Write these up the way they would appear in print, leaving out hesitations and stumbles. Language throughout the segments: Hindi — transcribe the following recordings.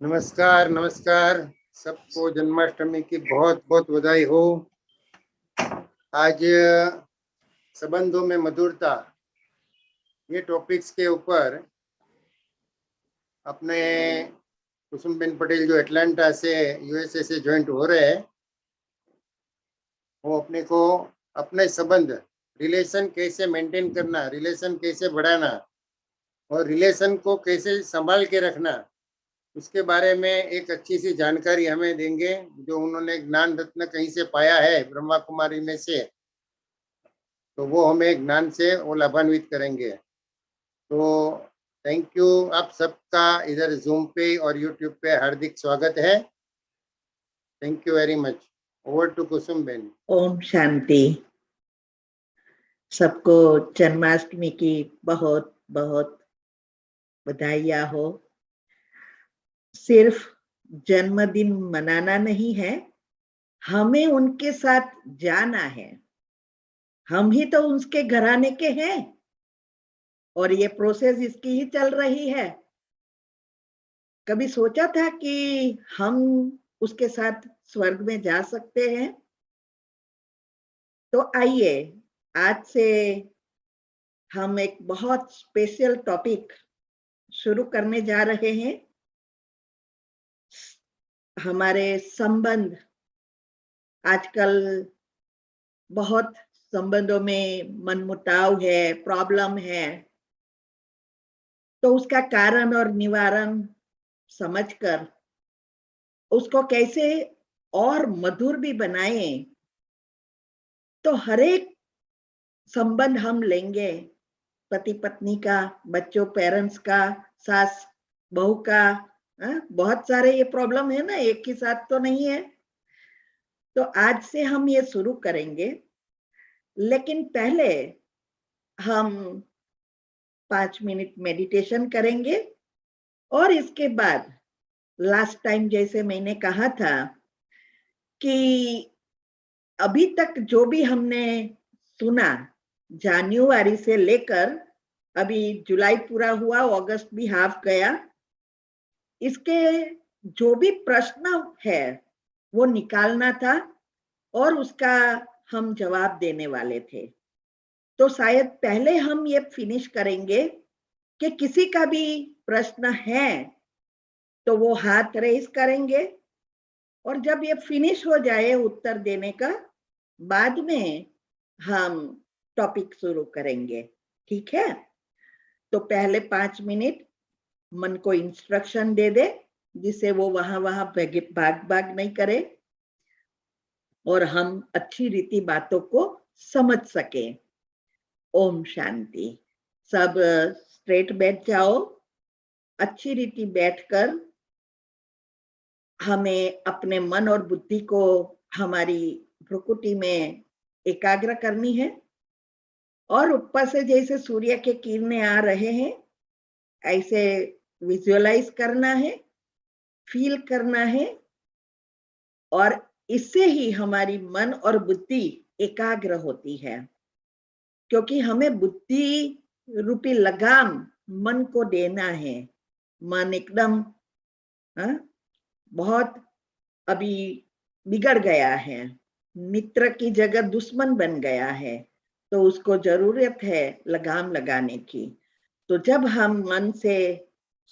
नमस्कार नमस्कार। सबको जन्माष्टमी की बहुत बहुत बधाई हो। आज संबंधों में मधुरता ये टॉपिक्स के ऊपर अपने कुसुमबेन पटेल जो एटलांटा से यूएसए से ज्वाइंट हो रहे हैं, वो अपने को अपने संबंध रिलेशन कैसे मेंटेन करना, रिलेशन कैसे बढ़ाना और रिलेशन को कैसे संभाल के रखना, उसके बारे में एक अच्छी सी जानकारी हमें देंगे। जो उन्होंने ज्ञान रत्न कहीं से पाया है ब्रह्मा कुमारी में से, तो वो हमें ज्ञान से वो लाभान्वित करेंगे। तो थैंक यू। आप सबका इधर जूम पे और यूट्यूब पे हार्दिक स्वागत है। Thank you very much. Over to Kusum ben. Om Shanti. सबको जन्माष्टमी की बहुत बहुत बधाइयाँ हो। सिर्फ जन्मदिन मनाना नहीं है, हमें उनके साथ जाना है। हम ही तो उसके घराने के हैं और ये प्रोसेस इसकी ही चल रही है। कभी सोचा था कि हम उसके साथ स्वर्ग में जा सकते हैं? तो आइए, आज से हम एक बहुत स्पेशल टॉपिक शुरू करने जा रहे हैं। हमारे संबंध, आजकल बहुत संबंधों में मनमुटाव है, प्रॉब्लम है। तो उसका कारण और निवारण समझकर उसको कैसे और मधुर भी बनाएं, तो हर एक संबंध हम लेंगे। पति पत्नी का, बच्चों पेरेंट्स का, सास बहू का, बहुत सारे ये प्रॉब्लम है ना, एक ही साथ तो नहीं है। तो आज से हम ये शुरू करेंगे, लेकिन पहले हम 5 मिनट मेडिटेशन करेंगे और इसके बाद लास्ट टाइम जैसे मैंने कहा था कि अभी तक जो भी हमने सुना, जनवरी से लेकर अभी जुलाई पूरा हुआ, अगस्त भी हाफ गया, इसके जो भी प्रश्न है वो निकालना था और उसका हम जवाब देने वाले थे। तो शायद पहले हम ये फिनिश करेंगे कि किसी का भी प्रश्न है तो वो हाथ रेस करेंगे, और जब ये फिनिश हो जाए उत्तर देने का, बाद में हम टॉपिक शुरू करेंगे। ठीक है? तो पहले 5 मिनट मन को इंस्ट्रक्शन दे दे, जिससे वो वहां भाग भाग नहीं करे और हम अच्छी रीति बातों को समझ सके। ओम शांति। सब स्ट्रेट बैठ जाओ। अच्छी रीति बैठकर हमें अपने मन और बुद्धि को हमारी भ्रुकुटी में एकाग्र करनी है और ऊपर से जैसे सूर्य के किरणें आ रहे हैं ऐसे विजुअलाइज करना है, फील करना है, और इससे ही हमारी मन और बुद्धि एकाग्र होती है। क्योंकि हमें बुद्धि रूपी लगाम मन को देना है। मन एकदम बहुत अभी बिगड़ गया है, मित्र की जगह दुश्मन बन गया है, तो उसको जरूरत है लगाम लगाने की। तो जब हम मन से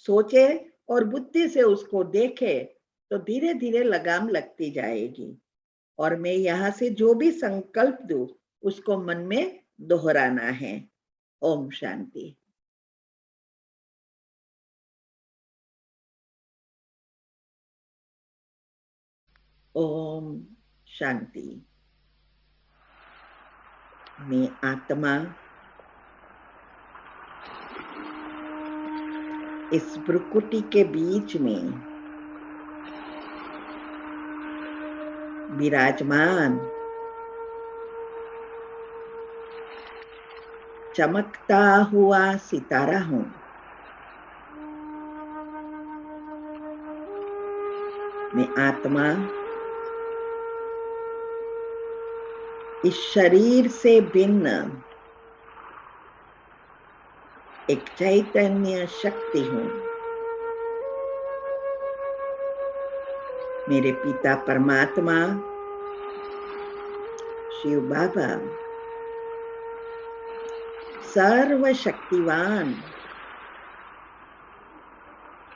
सोचे और बुद्धि से उसको देखे तो धीरे धीरे लगाम लगती जाएगी। और मैं यहाँ से जो भी संकल्प दूं उसको मन में दोहराना है। ओम शांति। ओम शांति। मैं आत्मा इस भ्रुकुटी के बीच में विराजमान चमकता हुआ सितारा हूं। मैं आत्मा इस शरीर से भिन्न एक चैतन्य शक्ति हूं। मेरे पिता परमात्मा शिव बाबा सर्वशक्तिवान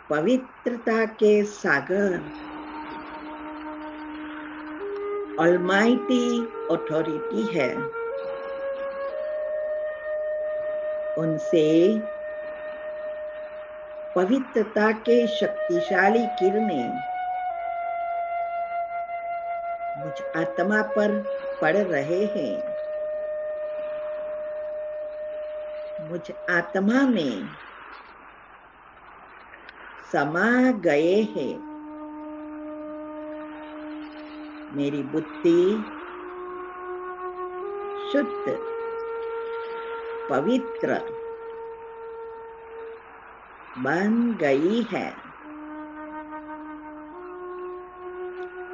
पवित्रता के सागर ऑलमाइटी अथॉरिटी है। उनसे पवित्रता के शक्तिशाली किरणें मुझ आत्मा पर पड़ रहे हैं। मुझ आत्मा में समा गए हैं। मेरी बुद्धि शुद्ध पवित्र बन गई है।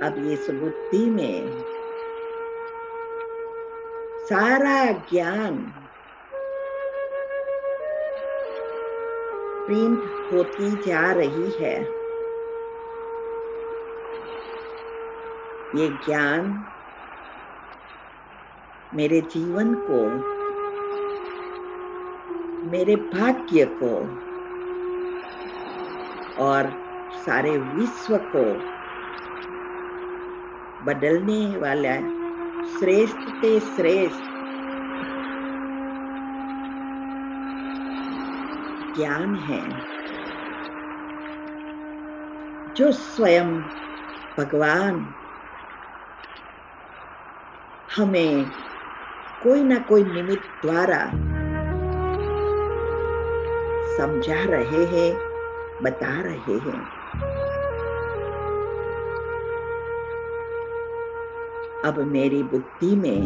अब इस बुद्धि में सारा ज्ञान प्रिंट होती जा रही है। ये ज्ञान मेरे जीवन को, मेरे भाग्य को और सारे विश्व को बदलने वाला श्रेष्ठ से श्रेष्ठ ज्ञान है, जो स्वयं भगवान हमें कोई ना कोई निमित्त द्वारा समझा रहे हैं, बता रहे हैं। अब मेरी बुद्धि में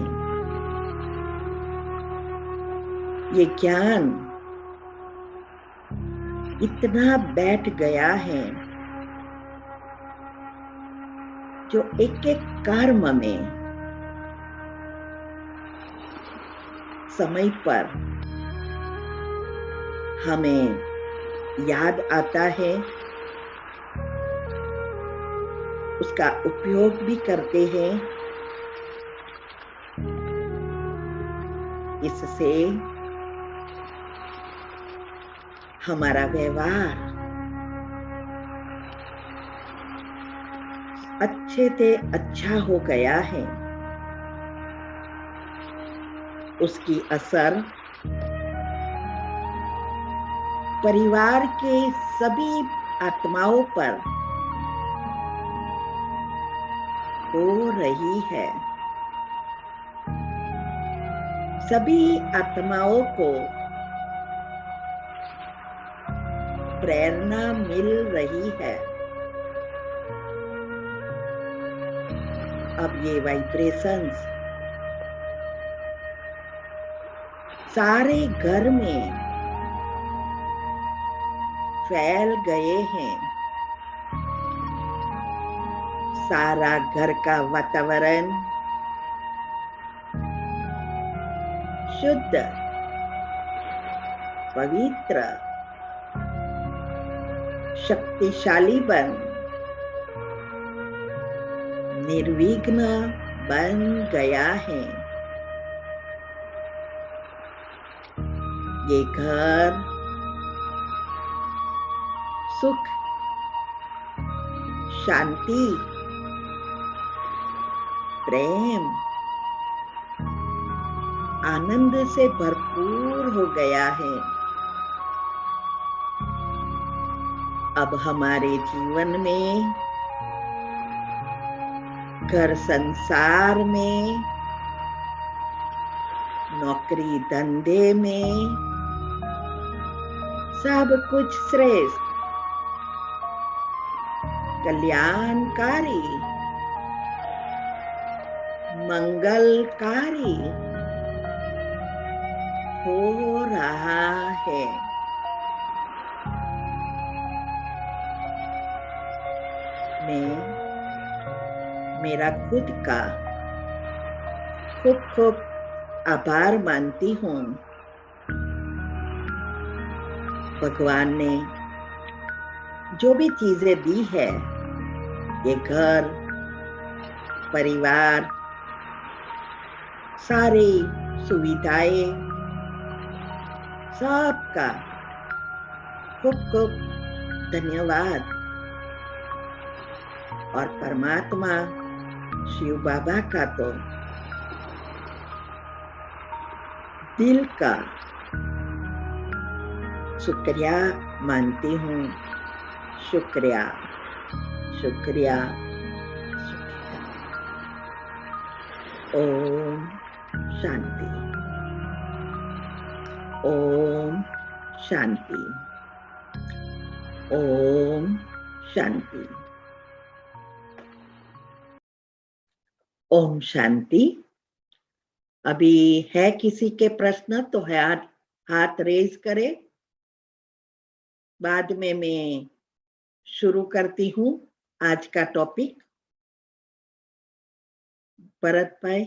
ये ज्ञान इतना बैठ गया है, जो एक एक कर्म में समय पर हमें याद आता है, उसका उपयोग भी करते हैं। इससे हमारा व्यवहार अच्छे से अच्छा हो गया है। उसकी असर परिवार के सभी आत्माओं पर हो रही है। सभी आत्माओं को प्रेरणा मिल रही है। अब ये वाइब्रेशंस सारे घर में फैल गए हैं। सारा घर का वातावरण शुद्ध, पवित्र, शक्तिशाली बन निर्विघ्न बन गया है। ये घर सुख, शांति, प्रेम, आनंद से भरपूर हो गया है। अब हमारे जीवन में, घर संसार में, नौकरी धंधे में सब कुछ श्रेष्ठ, कल्याणकारी, मंगलकारी हो रहा है। मैं मेरा खुद का खूब खूब आभार मानती हूँ। भगवान ने जो भी चीजें दी है, ये घर परिवार सारी सुविधाएं सबका खूब खूब धन्यवाद। और परमात्मा शिव बाबा का तो दिल का शुक्रिया मानती हूँ। शुक्रिया शुक्रिया शुक्रिया। ओम शांति, ओम शांति, ओम शांति, ओम शांति। अभी है किसी के प्रश्न तो हाथ रेज करे, बाद में मैं शुरू करती हूँ आज का टॉपिक। भरत भाई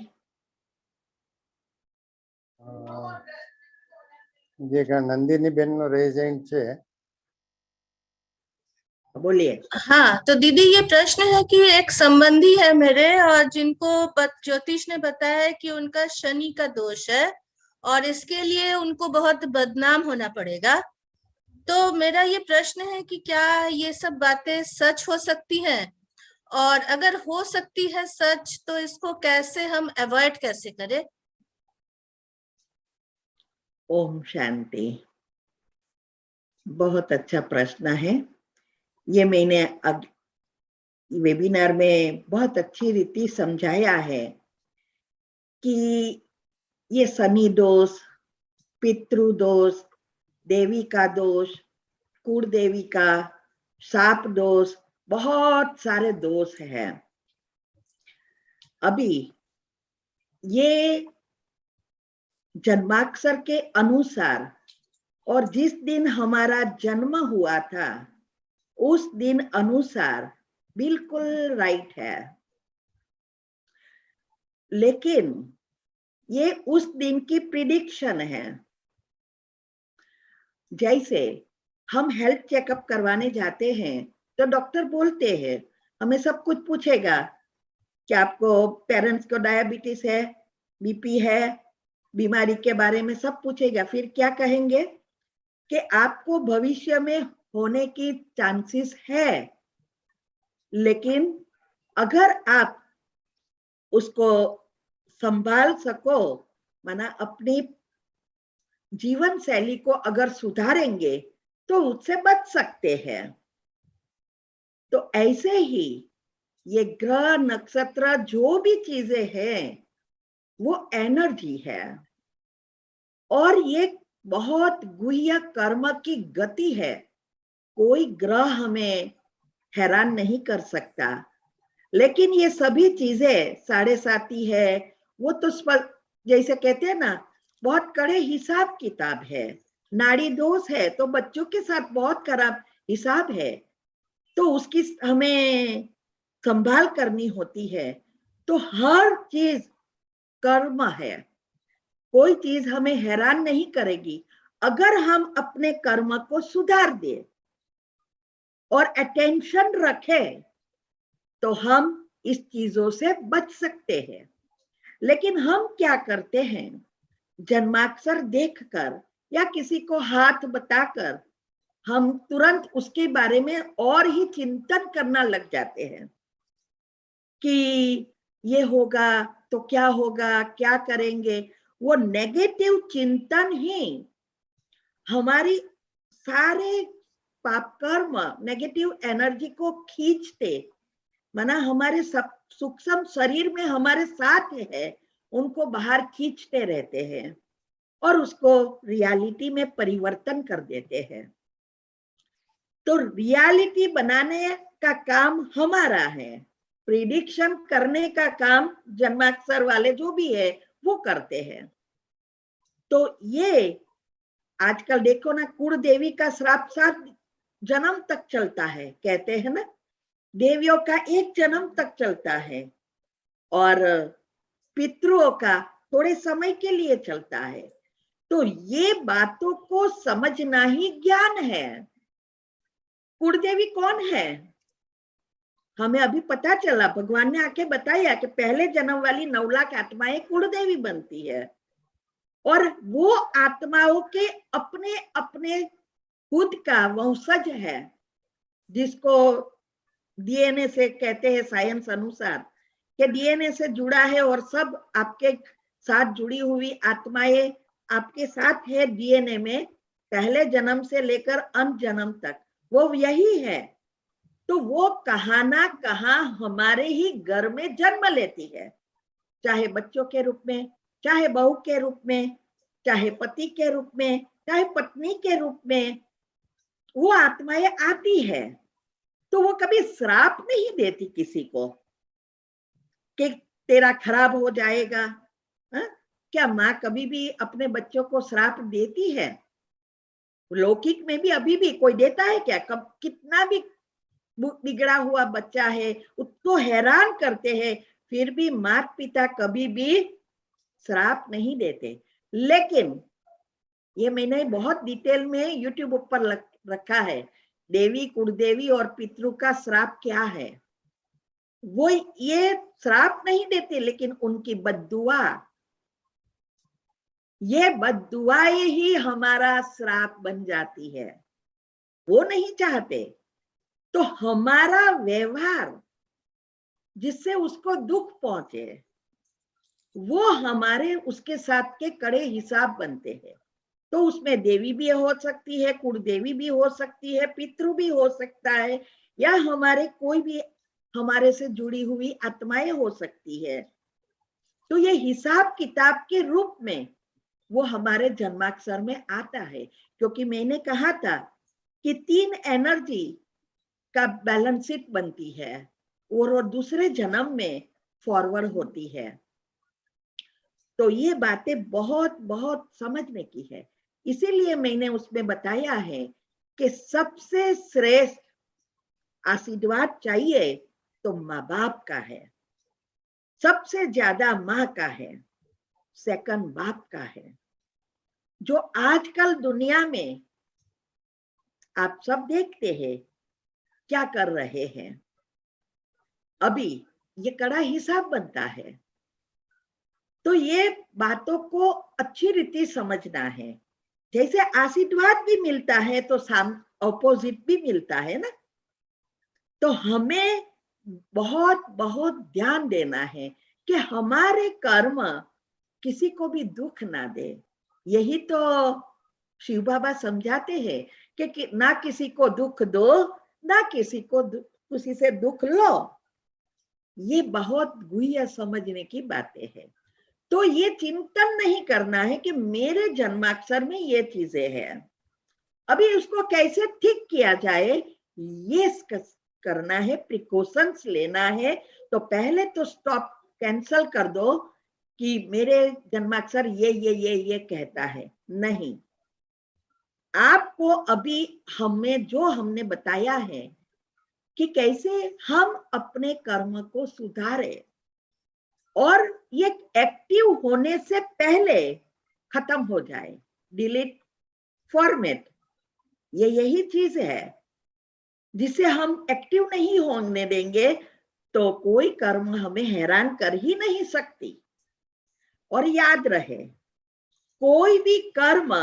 नंदिनी बेन नो रेज हैंड छे, बोलिए। हाँ, तो दीदी ये प्रश्न है कि एक संबंधी है मेरे और जिनको ज्योतिष ने बताया है कि उनका शनि का दोष है और इसके लिए उनको बहुत बदनाम होना पड़ेगा। तो मेरा ये प्रश्न है कि क्या ये सब बातें सच हो सकती हैं, और अगर हो सकती है सच तो इसको कैसे हम अवॉइड कैसे करें? ओम शांति। बहुत अच्छा प्रश्न है। ये मैंने वेबिनार में बहुत अच्छी रीति समझाया है कि ये शनि दोष, पितृ दोष, देवी का दोष, कुल देवी का, शाप दोष, बहुत सारे दोष हैं। अभी ये जन्माक्षर के अनुसार और जिस दिन हमारा जन्म हुआ था उस दिन अनुसार बिल्कुल राइट है, लेकिन ये उस दिन की प्रिडिक्शन है। जैसे हम हेल्थ चेकअप करवाने जाते हैं तो डॉक्टर बोलते हैं, हमें सब कुछ पूछेगा कि आपको पेरेंट्स को डायबिटीज है, बीपी है, बीमारी के बारे में सब पूछेगा। फिर क्या कहेंगे कि आपको भविष्य में होने की चांसेस है, लेकिन अगर आप उसको संभाल सको, माना अपनी जीवन शैली को अगर सुधारेंगे तो उससे बच सकते हैं। तो ऐसे ही ये ग्रह नक्षत्र जो भी चीजें हैं वो एनर्जी है और ये बहुत गुह्य कर्म की गति है। कोई ग्रह हमें हैरान नहीं कर सकता, लेकिन ये सभी चीजें साढ़े साती है, वो तो जैसे कहते हैं ना, बहुत कड़े हिसाब किताब है। नाड़ी दोष है तो बच्चों के साथ बहुत खराब हिसाब है, तो उसकी हमें संभाल करनी होती है। तो हर चीज कर्म है, कोई चीज हमें हैरान नहीं करेगी अगर हम अपने कर्म को सुधार दें और अटेंशन रखें तो हम इस चीजों से बच सकते हैं। लेकिन हम क्या करते हैं, जन्माक्षर देखकर या किसी को हाथ बताकर हम तुरंत उसके बारे में और ही चिंतन करना लग जाते हैं कि ये होगा तो क्या होगा, क्या करेंगे। वो नेगेटिव चिंतन ही हमारी सारे पाप कर्म, नेगेटिव एनर्जी को खींचते, माना हमारे सब सूक्ष्म शरीर में हमारे साथ है उनको बाहर खींचते रहते हैं और उसको रियलिटी में परिवर्तन कर देते हैं। तो रियलिटी बनाने का काम हमारा है, प्रिडिक्शन करने का काम जन्माक्षर वाले जो भी है वो करते हैं। तो ये आजकल देखो ना, कुल देवी का श्राप 7 जन्म तक चलता है, कहते हैं ना, देवियों का 1 जन्म तक चलता है और पितरों का थोड़े समय के लिए चलता है। तो ये बातों को समझना ही ज्ञान है। कुलदेवी कौन है? हमें अभी पता चला, भगवान ने आके बताया कि पहले जन्म वाली 9 लाख आत्माएं कुलदेवी बनती है, और वो आत्माओं के अपने अपने खुद का वंशज है, जिसको डीएनए से कहते हैं साइंस अनुसार कि डीएनए से जुड़ा है, और सब आपके साथ जुड़ी हुई आत्माएं आपके साथ है डीएनए में, पहले जन्म से लेकर अंत जन्म तक वो यही है। तो वो कहाँ ना कहाँ हमारे ही घर में जन्म लेती है, चाहे बच्चों के रूप में, चाहे बहू के रूप में, चाहे पति के रूप में, चाहे पत्नी के रूप में, वो आत्माएं आती है। तो वो कभी श्राप नहीं देती किसी को कि तेरा खराब हो जाएगा। हा? क्या माँ कभी भी अपने बच्चों को श्राप देती है? लौकिक में भी अभी भी कोई देता है क्या? कब कितना भी बिगड़ा हुआ बच्चा है उसको हैरान करते हैं, फिर भी माता पिता कभी भी श्राप नहीं देते। लेकिन ये मैंने बहुत डिटेल में यूट्यूब ऊपर रखा है, देवी कुलदेवी और पितृ का श्राप क्या है। वो ये श्राप नहीं देते, लेकिन उनकी बद्दुआ, ये बद्दुआएं ही हमारा श्राप बन जाती है। वो नहीं चाहते। तो हमारा व्यवहार जिससे उसको दुख पहुंचे, वो हमारे उसके साथ के कड़े हिसाब बनते हैं। तो उसमें देवी भी हो सकती है, कुलदेवी भी हो सकती है, पितृ भी हो सकता है, या हमारे कोई भी हमारे से जुड़ी हुई आत्माएं हो सकती है। तो ये हिसाब किताब के रूप में वो हमारे जन्माक्षर में आता है, क्योंकि मैंने कहा था कि 3 एनर्जी का बैलेंस शीट बनती है और वो दूसरे जन्म में फॉरवर्ड होती है। तो ये बातें बहुत बहुत समझने की है। इसीलिए मैंने उसमें बताया है कि सबसे श्रेष्ठ आशीर्वाद चाहिए तो माँ बाप का है, सबसे ज्यादा माँ का है, सेकंड बाप का है। जो आजकल दुनिया में आप सब देखते हैं क्या कर रहे हैं, अभी ये कड़ा हिसाब बनता है। तो ये बातों को अच्छी रीति समझना है। जैसे आशीर्वाद भी मिलता है तो ऑपोजिट भी मिलता है ना। तो हमें बहुत बहुत ध्यान देना है कि हमारे कर्म किसी को भी दुख ना दे। यही तो शिव बाबा समझाते हैं कि ना किसी को दुख दो, ना किसी से दुख लो। ये बहुत गुह्य समझने की बातें हैं। तो ये चिंतन नहीं करना है कि मेरे जन्माक्षर में ये चीजें हैं, अभी उसको कैसे ठीक किया जाए ये करना है, प्रिकॉशंस लेना है। तो पहले तो स्टॉप, कैंसल कर दो कि मेरे जन्माक्षर ये कहता है। नहीं, आपको अभी हमने बताया है कि कैसे हम अपने कर्म को सुधारें, और ये एक्टिव होने से पहले खत्म हो जाए, डिलीट फॉर्मेट। ये यही चीज है जिसे हम एक्टिव नहीं होने देंगे तो कोई कर्म हमें हैरान कर ही नहीं सकती। और याद रहे, कोई भी कर्म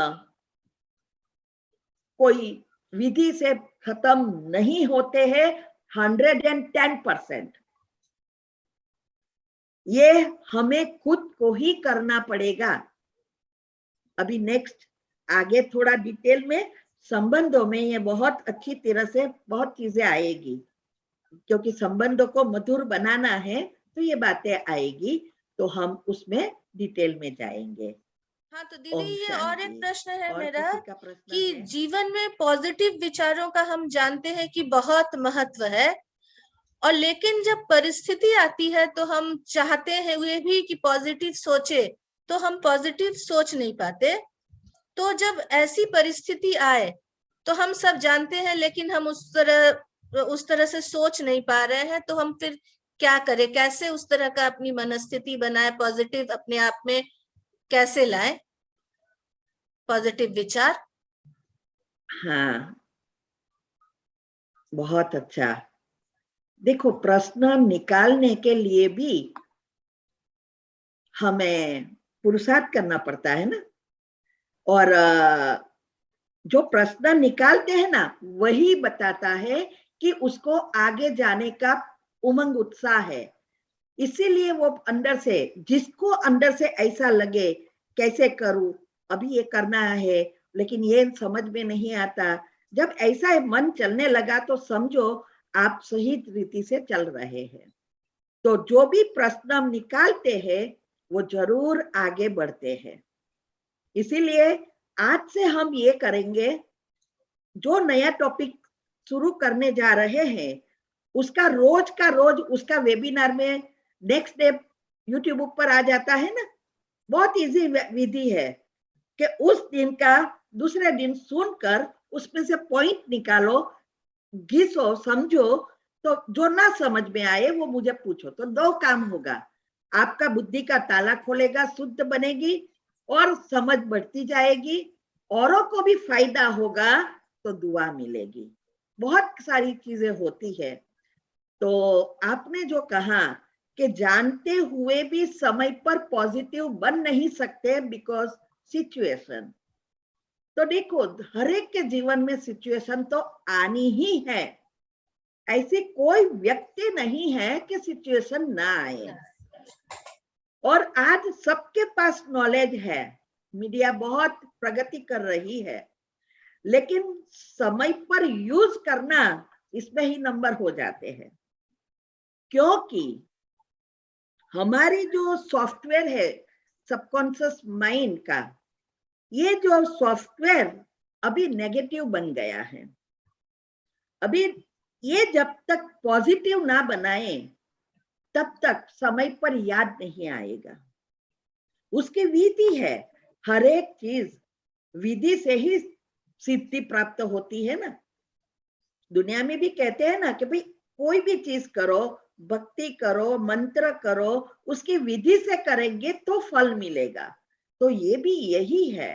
कोई विधि से खत्म नहीं होते हैं 110%। ये हमें खुद को ही करना पड़ेगा। अभी नेक्स्ट आगे थोड़ा डिटेल में संबंधों में ये बहुत अच्छी तरह से बहुत चीजें आएगी, क्योंकि संबंधों को मधुर बनाना है तो ये बातें आएगी, तो हम उसमें डिटेल में जाएंगे। हाँ तो दीदी, ये और एक प्रश्न है मेरा कि है? जीवन में पॉजिटिव विचारों का हम जानते हैं कि बहुत महत्व है, और लेकिन जब परिस्थिति आती है तो हम चाहते हैं हुए भी कि पॉजिटिव सोचे, तो हम पॉजिटिव सोच नहीं पाते। तो जब ऐसी परिस्थिति आए तो हम सब जानते हैं लेकिन हम उस तरह से सोच नहीं पा रहे हैं, तो हम फिर क्या करें? कैसे उस तरह का अपनी मनस्थिति बनाए, पॉजिटिव अपने आप में कैसे लाए पॉजिटिव विचार? हाँ, बहुत अच्छा। देखो, प्रश्न निकालने के लिए भी हमें पुरुषार्थ करना पड़ता है ना, और जो प्रश्न निकालते हैं ना, वही बताता है कि उसको आगे जाने का उमंग उत्साह है। इसीलिए वो अंदर से, जिसको अंदर से ऐसा लगे कैसे करूं, अभी ये करना है लेकिन ये समझ में नहीं आता, जब ऐसा मन चलने लगा तो समझो आप सही रीति से चल रहे हैं। तो जो भी प्रश्न हम निकालते हैं वो जरूर आगे बढ़ते हैं। इसीलिए आज से हम ये करेंगे, जो नया टॉपिक शुरू करने जा रहे हैं उसका रोज का रोज उसका वेबिनार में नेक्स्ट डे यूट्यूब ऊपर आ जाता है ना। बहुत इजी विधि है कि उस दिन का दूसरे दिन सुनकर उसमें से पॉइंट निकालो, घिसो, समझो। तो जो ना समझ में आए वो मुझे पूछो। तो दो काम होगा, आपका बुद्धि का ताला खोलेगा, शुद्ध बनेगी और समझ बढ़ती जाएगी, औरों को भी फायदा होगा, तो दुआ मिलेगी। बहुत सारी चीजें होती है। तो आपने जो कहा कि जानते हुए भी समय पर पॉजिटिव बन नहीं सकते बिकॉज सिचुएशन, तो देखो हर एक के जीवन में सिचुएशन तो आनी ही है। ऐसी कोई व्यक्ति नहीं है कि सिचुएशन ना आए। और आज सबके पास नॉलेज है, मीडिया बहुत प्रगति कर रही है, लेकिन समय पर यूज करना, इसमें ही नंबर हो जाते हैं। क्योंकि हमारी जो सॉफ्टवेयर है सबकॉन्शियस माइंड का, ये जो सॉफ्टवेयर अभी नेगेटिव बन गया है। अभी ये जब तक पॉजिटिव ना बनाए तब तक समय पर याद नहीं आएगा। उसकी विधि है, हर एक चीज विधि से ही सिद्धि प्राप्त होती है ना। दुनिया में भी कहते हैं ना कि भाई कोई भी चीज करो, भक्ति करो, मंत्र करो, उसकी विधि से करेंगे तो फल मिलेगा। तो ये भी यही है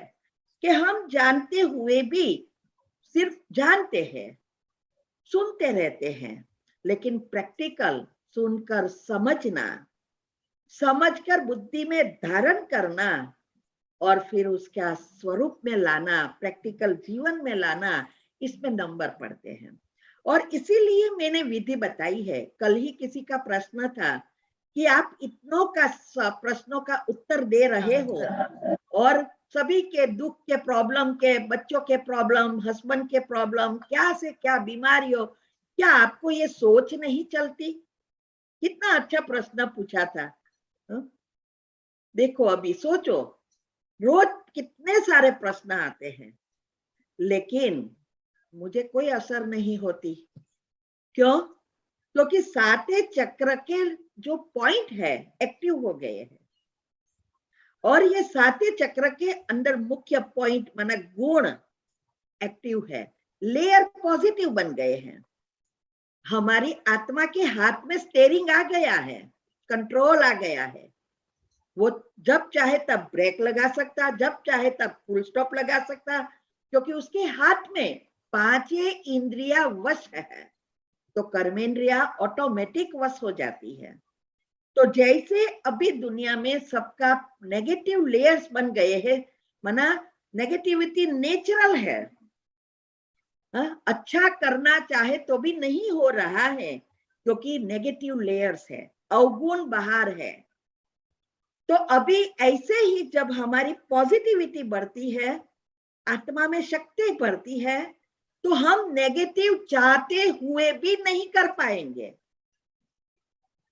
कि हम जानते हुए भी सिर्फ जानते हैं, सुनते रहते हैं, लेकिन प्रैक्टिकल सुनकर समझना, समझकर बुद्धि में धारण करना और फिर उसका स्वरूप में लाना, प्रैक्टिकल जीवन में लाना, इसमें नंबर पड़ते हैं। और इसीलिए मैंने विधि बताई है। कल ही किसी का प्रश्न था कि आप इतनों का प्रश्नों का उत्तर दे रहे हो और सभी के दुख के प्रॉब्लम के, बच्चों के प्रॉब्लम, हस्बैंड के प्रॉब्लम, क्या से क्या बीमारियों, क्या आपको ये सोच नहीं चलती? कितना अच्छा प्रश्न पूछा था। देखो अभी सोचो, रोज कितने सारे प्रश्न आते हैं, लेकिन मुझे कोई असर नहीं होती। क्यों? क्योंकि साते चक्र के जो पॉइंट है एक्टिव हो गए हैं, और ये साते चक्र के अंदर मुख्य पॉइंट माना गुण एक्टिव है, लेयर पॉजिटिव बन गए हैं। हमारी आत्मा के हाथ में स्टीयरिंग आ गया है, कंट्रोल आ गया है। वो जब चाहे तब ब्रेक लगा सकता, जब चाहे तब फुल स्टॉप लगा सकता, क्योंकि उसके हाथ में पांचों इंद्रिया वश है। तो कर्मेंद्रिया ऑटोमेटिक वश हो जाती है। तो जैसे अभी दुनिया में सबका नेगेटिव लेयर्स बन गए हैं, माना नेगेटिविटी नेचुरल है। अच्छा करना चाहे तो भी नहीं हो रहा है, क्योंकि नेगेटिव लेयर्स है, अवगुण बाहर है। तो अभी ऐसे ही जब हमारी पॉजिटिविटी बढ़ती है, आत्मा में शक्ति बढ़ती है, तो हम नेगेटिव चाहते हुए भी नहीं कर पाएंगे।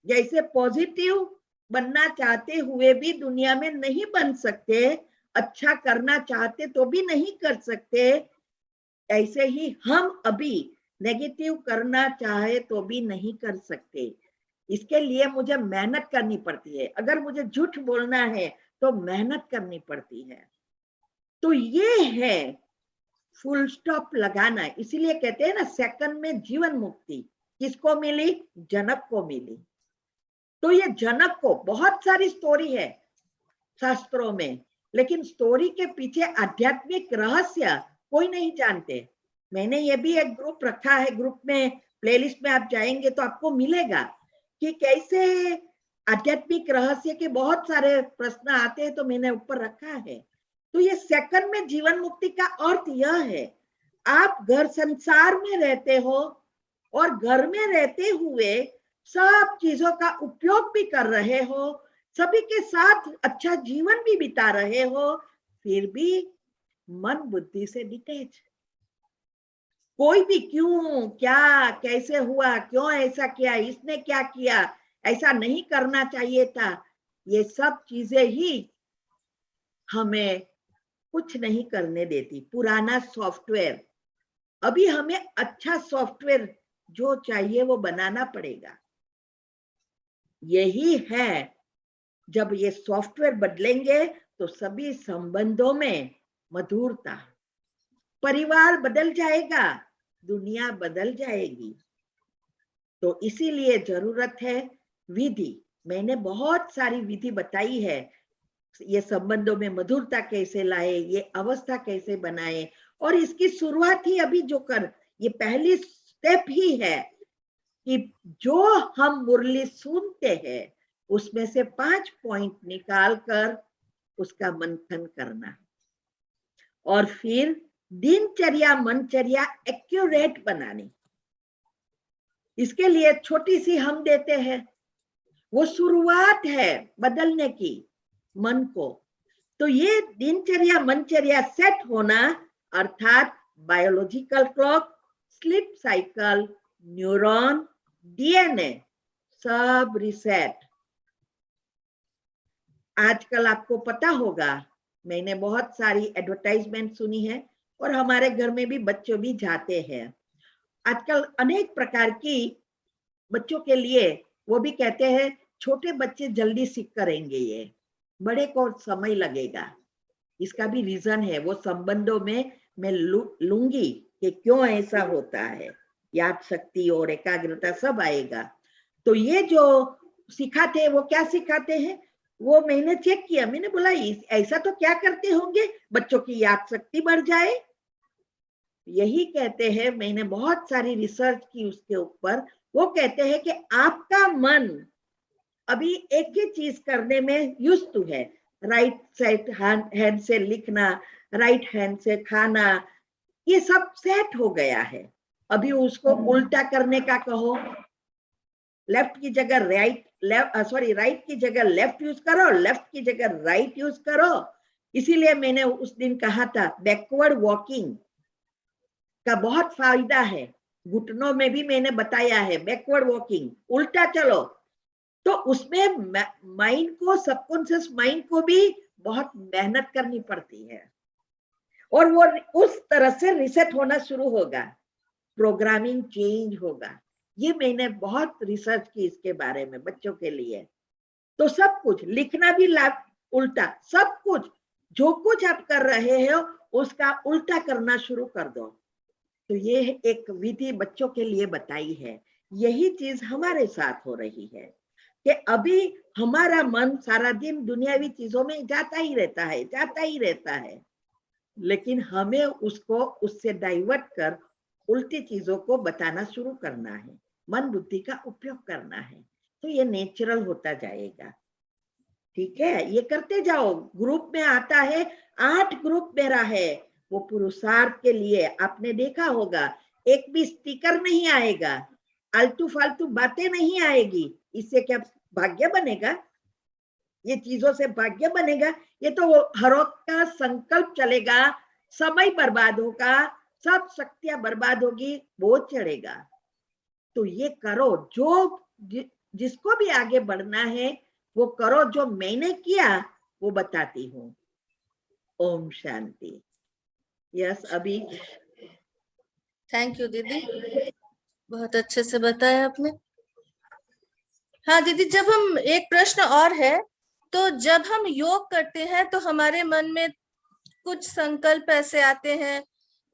जैसे पॉजिटिव बनना चाहते हुए भी दुनिया में नहीं बन सकते, अच्छा करना चाहते तो भी नहीं कर सकते, ऐसे ही हम अभी नेगेटिव करना चाहे तो भी नहीं कर सकते। इसके लिए मुझे मेहनत करनी पड़ती है। अगर मुझे झूठ बोलना है तो मेहनत करनी पड़ती है। तो ये है फुल स्टॉप लगाना। इसीलिए कहते हैं ना, सेकंड में जीवन मुक्ति किसको मिली? जनक को मिली। तो ये जनक को, बहुत सारी स्टोरी है शास्त्रों में, लेकिन स्टोरी के पीछे आध्यात्मिक रहस्य कोई नहीं जानते। मैंने ये भी एक ग्रुप रखा है, ग्रुप में प्लेलिस्ट में आप जाएंगे तो आपको मिलेगा कि कैसे आध्यात्मिक रहस्य के बहुत सारे प्रश्न आते हैं, तो मैंने ऊपर रखा है। तो ये सेकंड में जीवन मुक्ति का अर्थ यह है, आप घर संसार में रहते हो और घर में रहते हुए सब चीजों का उपयोग भी कर रहे हो, सभी के साथ अच्छा जीवन भी बिता रहे हो, फिर भी मन बुद्धि से डिटैच। कोई भी क्यों, क्या, कैसे हुआ, क्यों ऐसा किया, इसने क्या किया, ऐसा नहीं करना चाहिए था, ये सब चीजें ही हमें कुछ नहीं करने देती। पुराना सॉफ्टवेयर, अभी हमें अच्छा सॉफ्टवेयर जो चाहिए वो बनाना पड़ेगा। यही है, जब ये सॉफ्टवेयर बदलेंगे तो सभी संबंधों में मधुरता, परिवार बदल जाएगा, दुनिया बदल जाएगी। तो इसीलिए जरूरत है विधि। मैंने बहुत सारी विधि बताई है, ये संबंधों में मधुरता कैसे लाए, ये अवस्था कैसे बनाए, और इसकी शुरुआत ही अभी जो ये पहली स्टेप ही है कि जो हम मुरली सुनते हैं उसमें से 5 पॉइंट निकाल कर उसका मंथन करना, और फिर दिनचर्या मनचर्या एक्यूरेट बनानी। इसके लिए छोटी सी हम देते हैं, वो शुरुआत है बदलने की मन को। तो ये दिनचर्या मनचर्या सेट होना, अर्थात biological clock, sleep cycle, neuron, DNA सब रिसेट। आजकल आपको पता होगा, मैंने बहुत सारी एडवर्टाइजमेंट सुनी है और हमारे घर में भी बच्चों भी जाते हैं। आजकल अनेक प्रकार की बच्चों के लिए वो भी कहते हैं छोटे बच्चे जल्दी सीख करेंगे, ये बड़े को समय लगेगा। इसका भी रीजन है, वो संबंधों में मैं लूंगी कि क्यों ऐसा होता है, याद शक्ति और एकाग्रता सब आएगा। तो ये जो सिखाते हैं वो क्या सिखाते हैं, वो मैंने चेक किया, मैंने बोला ऐसा तो क्या करते होंगे बच्चों की याद शक्ति बढ़ जाए। यही कहते हैं, मैंने बहुत सारी रिसर्च की उसके ऊपर। वो कहते हैं कि आपका मन अभी एक ही चीज करने में यूज्ड टू है, राइट साइड हैंड से लिखना, राइट हैंड से खाना, ये सब सेट हो गया है। अभी उसको उल्टा करने का कहो, लेफ्ट की जगह राइट, राइट की जगह लेफ्ट यूज करो, लेफ्ट की जगह राइट यूज करो। इसीलिए मैंने उस दिन कहा था बैकवर्ड वॉकिंग का बहुत फायदा है, घुटनों में भी मैंने बताया है बैकवर्ड वॉकिंग, उल्टा चलो। तो उसमें माइंड को, सबकॉन्शियस माइंड को भी बहुत मेहनत करनी पड़ती है, और वो उस तरह से रिसेट होना शुरू होगा, प्रोग्रामिंग चेंज होगा। ये मैंने बहुत रिसर्च की इसके बारे में बच्चों के लिए। तो सब कुछ लिखना भी उल्टा, सब कुछ जो कुछ आप कर रहे हो उसका उल्टा करना शुरू कर दो। तो ये एक विधि बच्चों के लिए बताई है। यही चीज हमारे साथ हो रही है कि अभी हमारा मन सारा दिन दुनियावी चीजों में जाता ही रहता है, लेकिन हमें उसको उससे डाइवर्ट कर उल्टी चीजों को बताना शुरू करना है, मन बुद्धि का उपयोग करना है। तो ये नेचुरल होता जाएगा, ठीक है। ये करते जाओ। ग्रुप में आता है, 8 ग्रुप मेरा है, वो पुरुषार्थ के लिए। आपने देखा होगा एक भी स्टिकर नहीं आएगा, आलतू फालतू बातें नहीं आएगी। इससे क्या भाग्य बनेगा? ये चीजों से भाग्य बनेगा? ये तो हर वक्त का संकल्प चलेगा, समय बर्बाद होगा, सब शक्तियां बर्बाद होगी, बोझ चढ़ेगा। तो ये करो, जो जिसको भी आगे बढ़ना है वो करो। जो मैंने किया वो बताती हूँ। ओम शांति। यस अभी। थैंक यू दीदी, बहुत अच्छे से बताया आपने। हाँ दीदी, जब हम, एक प्रश्न और है, तो जब हम योग करते हैं तो हमारे मन में कुछ संकल्प ऐसे आते हैं,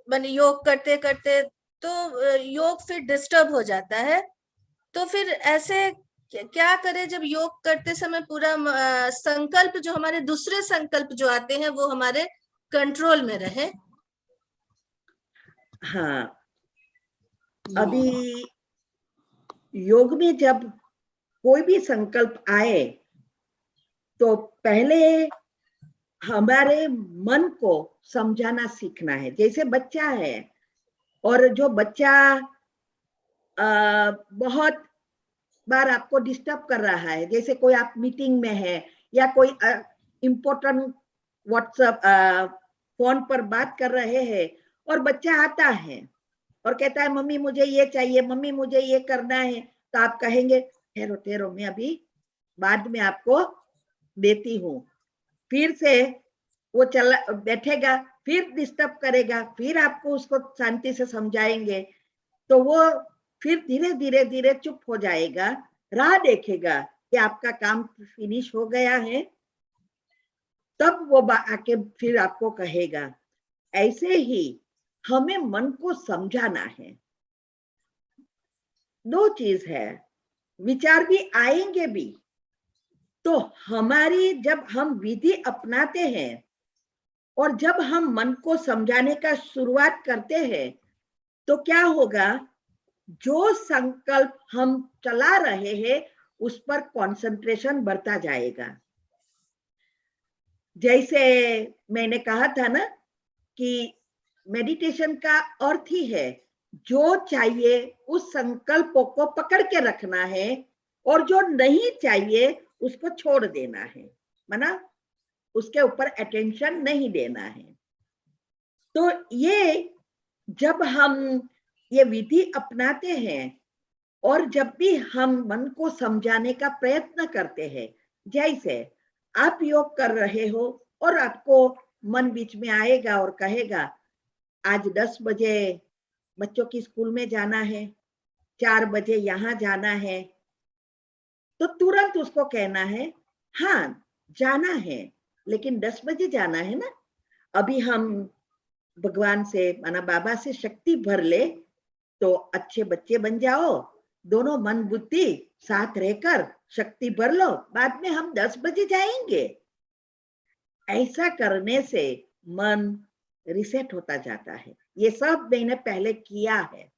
योग करते करते तो योग फिर डिस्टर्ब हो जाता है। तो फिर ऐसे क्या करें जब योग करते समय पूरा संकल्प, जो हमारे दूसरे संकल्प जो आते हैं वो हमारे कंट्रोल में रहे? हाँ, अभी योग में जब कोई भी संकल्प आए तो पहले हमारे मन को समझाना सीखना है। जैसे बच्चा है और जो बच्चा बहुत बार आपको डिस्टर्ब कर रहा है, जैसे कोई आप मीटिंग में है या कोई इम्पोर्टेंट व्हाट्सएप फोन पर बात कर रहे हैं और बच्चा आता है और कहता है मम्मी मुझे ये चाहिए, मम्मी मुझे ये करना है, तो आप कहेंगे ठहरो ठहरो मैं अभी बाद में आपको देती हूँ। फिर से वो चला बैठेगा, फिर डिस्टर्ब करेगा, फिर आपको उसको शांति से समझाएंगे तो वो फिर धीरे धीरे धीरे चुप हो जाएगा, राह देखेगा कि आपका काम फिनिश हो गया है, तब वो आके फिर आपको कहेगा। ऐसे ही हमें मन को समझाना है। दो चीज है, विचार भी आएंगे भी, तो हमारी जब हम विधि अपनाते हैं और जब हम मन को समझाने का शुरुआत करते हैं तो क्या होगा, जो संकल्प हम चला रहे हैं उस पर कंसंट्रेशन बढ़ता जाएगा। जैसे मैंने कहा था ना कि मेडिटेशन का अर्थ ही है जो चाहिए उस संकल्पों को पकड़ के रखना है और जो नहीं चाहिए उसको छोड़ देना है, माना उसके ऊपर अटेंशन नहीं देना है। तो ये जब हम ये विधि अपनाते हैं और जब भी हम मन को समझाने का प्रयत्न करते हैं, जैसे आप योग कर रहे हो और आपको मन बीच में आएगा और कहेगा आज 10 बजे बच्चों की स्कूल में जाना है, 4 बजे यहाँ जाना है, तो तुरंत उसको कहना है हाँ जाना है, लेकिन 10 बजे जाना है ना, अभी हम भगवान से माना बाबा से शक्ति भर ले तो अच्छे बच्चे बन जाओ, दोनों मन बुद्धि साथ रहकर शक्ति भर लो, बाद में हम 10 बजे जाएंगे। ऐसा करने से मन रिसेट होता जाता है। ये सब मैंने पहले किया है,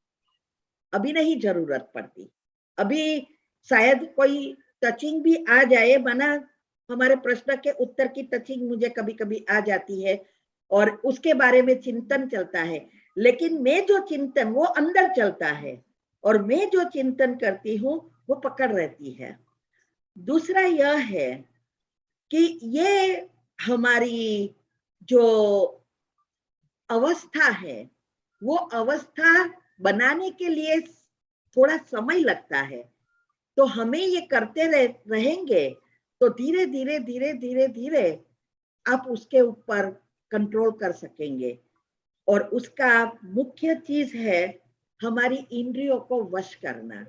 अभी नहीं जरूरत पड़ती। अभी शायद कोई टचिंग भी आ जाए, माना हमारे प्रश्न के उत्तर की टचिंग मुझे कभी कभी आ जाती है और उसके बारे में चिंतन चलता है, लेकिन मैं जो चिंतन वो अंदर चलता है और मैं जो चिंतन करती हूँ वो पकड़ रहती है। दूसरा यह है कि ये हमारी जो अवस्था है वो अवस्था बनाने के लिए थोड़ा समय लगता है, तो हमें ये करते रहेंगे तो धीरे धीरे धीरे धीरे धीरे आप उसके ऊपर कंट्रोल कर सकेंगे। और उसका मुख्य चीज है हमारी इंद्रियों को वश करना।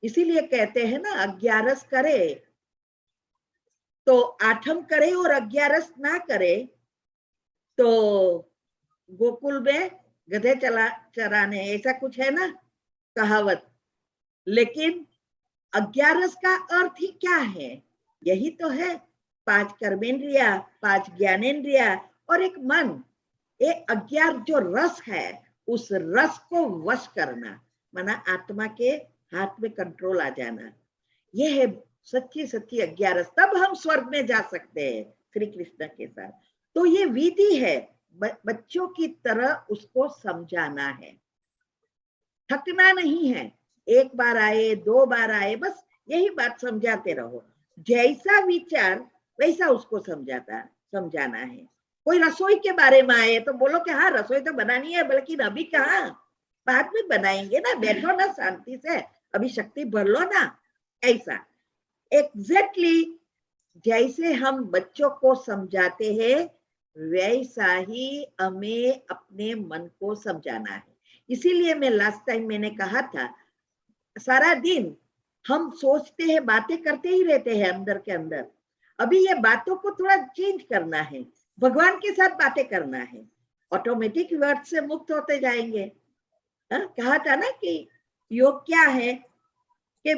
इसीलिए कहते हैं ना 11 करे तो 8 करे और 11 ना करे तो गोकुल में गधे चराने, ऐसा कुछ है ना कहावत। लेकिन 11 का अर्थ ही क्या है, यही तो है 5 कर्मेंद्रिया, 5 ज्ञानेंद्रिया और एक मन। ये 11 जो रस है उस रस को वश करना, माना आत्मा के हाथ में कंट्रोल आ जाना, ये है सच्ची सच्ची 11। तब हम स्वर्ग में जा सकते हैं श्री कृष्ण के साथ। तो ये विधि है, बच्चों की तरह उसको समझाना है, थकना नहीं है। एक बार आए 2 बार आए बस यही बात समझाते रहो, जैसा विचार वैसा उसको समझाना है। कोई रसोई के बारे में आए तो बोलो कि हाँ रसोई तो बनानी है, बल्कि अभी कहाँ, बाद में बनाएंगे ना, बैठो ना शांति से, अभी शक्ति भर लो ना। ऐसा एग्जैक्टली जैसे हम बच्चों को समझाते हैं वैसा ही हमें अपने मन को समझाना है। इसीलिए मैं लास्ट टाइम मैंने कहा था सारा दिन हम सोचते हैं, बातें करते ही रहते हैं अंदर के अंदर, अभी ये बातों को थोड़ा चेंज करना है, भगवान के साथ बातें करना है, ऑटोमेटिक वर्ड से मुक्त होते जाएंगे। कहा था ना कि योग क्या है कि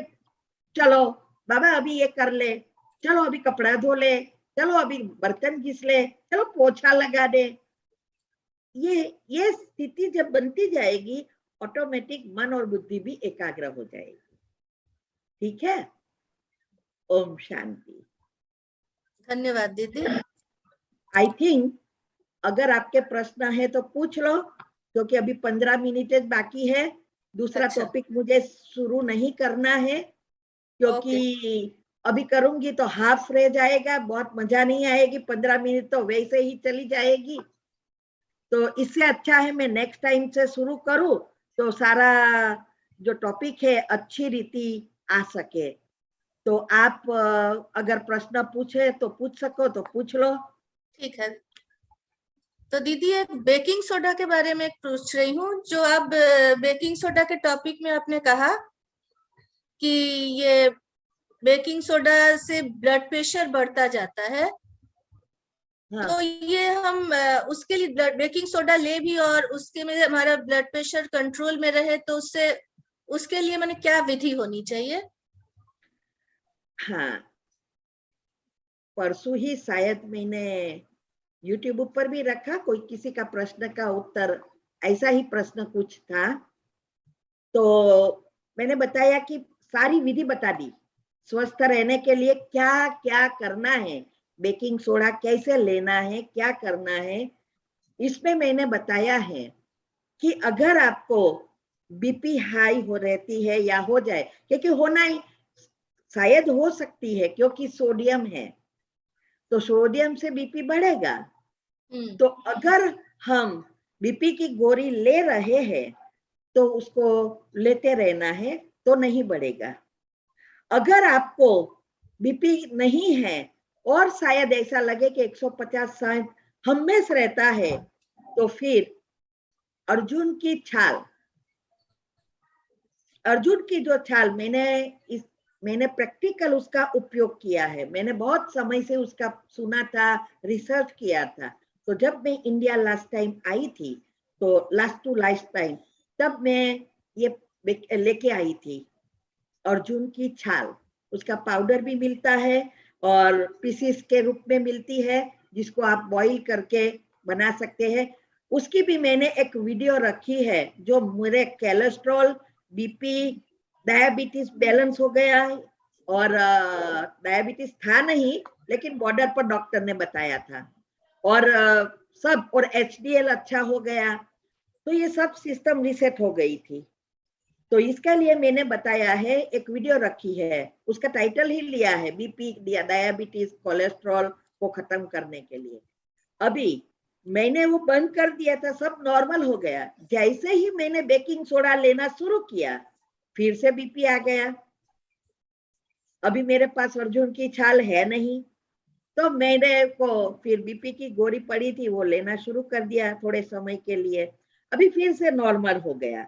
चलो बाबा अभी ये कर ले, चलो अभी कपड़ा धो ले, चलो अभी बर्तन घिस ले, चलो पोछा लगा दे। ये स्थिति जब बनती जाएगी ऑटोमेटिक मन और बुद्धि भी एकाग्र हो जाएगी। ठीक है? ओम शांति। धन्यवाद दीदी। आई थिंक अगर आपके प्रश्न है तो पूछ लो, क्योंकि अभी 15 मिनट बाकी है। दूसरा अच्छा। टॉपिक मुझे शुरू नहीं करना है, क्योंकि अभी करूंगी तो हाफ रह जाएगा, बहुत मजा नहीं आएगी। 15 मिनट तो वैसे ही चली जाएगी। तो इससे अच्छा है मैं नेक्स्ट टाइम से शुरू करूं, तो सारा जो टॉपिक है अच्छी रीति आ सके। तो आप अगर प्रश्न पूछे तो पूछ सको तो पूछ लो। ठीक है। तो दीदी एक बेकिंग सोडा के बारे में पूछ रही हूँ, जो आप बेकिंग सोडा के टॉपिक में आपने कहा कि ये बेकिंग सोडा से ब्लड प्रेशर बढ़ता जाता है। हाँ। तो ये हम उसके लिए बेकिंग सोडा ले भी और उसके में हमारा ब्लड प्रेशर कंट्रोल में रहे, तो उसके लिए मैंने क्या विधि होनी चाहिए? हाँ, परसों ही शायद मैंने YouTube पर भी रखा, कोई किसी का प्रश्न का उत्तर, ऐसा ही प्रश्न कुछ था। तो मैंने बताया कि सारी विधि बता दी, स्वस्थ रहने के लिए क्या क्या करना है, बेकिंग सोडा कैसे लेना है, क्या करना है। इसमें मैंने बताया है कि अगर आपको बीपी हाई हो रहती है या हो जाए, क्योंकि होना ही शायद हो सकती है क्योंकि सोडियम है, तो सोडियम से बीपी बढ़ेगा। तो अगर हम बीपी की गोली ले रहे हैं तो उसको लेते रहना है, तो नहीं बढ़ेगा। अगर आपको बीपी नहीं है और शायद ऐसा लगे कि 150-60 हमेशा रहता है, तो फिर अर्जुन की छाल, अर्जुन की जो छाल मैंने प्रैक्टिकल उसका उपयोग किया है। मैंने बहुत समय से उसका सुना था, रिसर्च किया था। तो जब मैं इंडिया लास्ट टाइम आई थी, तो लास्ट टू लास्ट टाइम, तब मैं ये लेके आई थी अर्जुन की छाल। उसका पाउडर भी मिलता है और पीसीस के रूप में मिलती है, जिसको आप बॉईल करके बना सकते हैं। उसकी भी मैंने एक वीडियो रखी है, जो मेरे कोलेस्ट्रॉल, बीपी, डायबिटीज बैलेंस हो गया है। और डायबिटीज था नहीं, लेकिन बॉर्डर पर डॉक्टर ने बताया था। और सब, और HDL अच्छा हो गया। तो ये सब सिस्टम रीसेट हो गई थी। तो इसके लिए मैंने बताया है, एक वीडियो रखी है, उसका टाइटल ही लिया है बीपी, डायबिटीज, कोलेस्ट्रॉल को खत्म करने के लिए। अभी मैंने वो बंद कर दिया था, सब नॉर्मल हो गया। जैसे ही मैंने बेकिंग सोडा लेना शुरू किया, फिर से बीपी आ गया। अभी मेरे पास अर्जुन की छाल है नहीं, तो मेरे को फिर बीपी की गोली पड़ी थी, वो लेना शुरू कर दिया थोड़े समय के लिए। अभी फिर से नॉर्मल हो गया।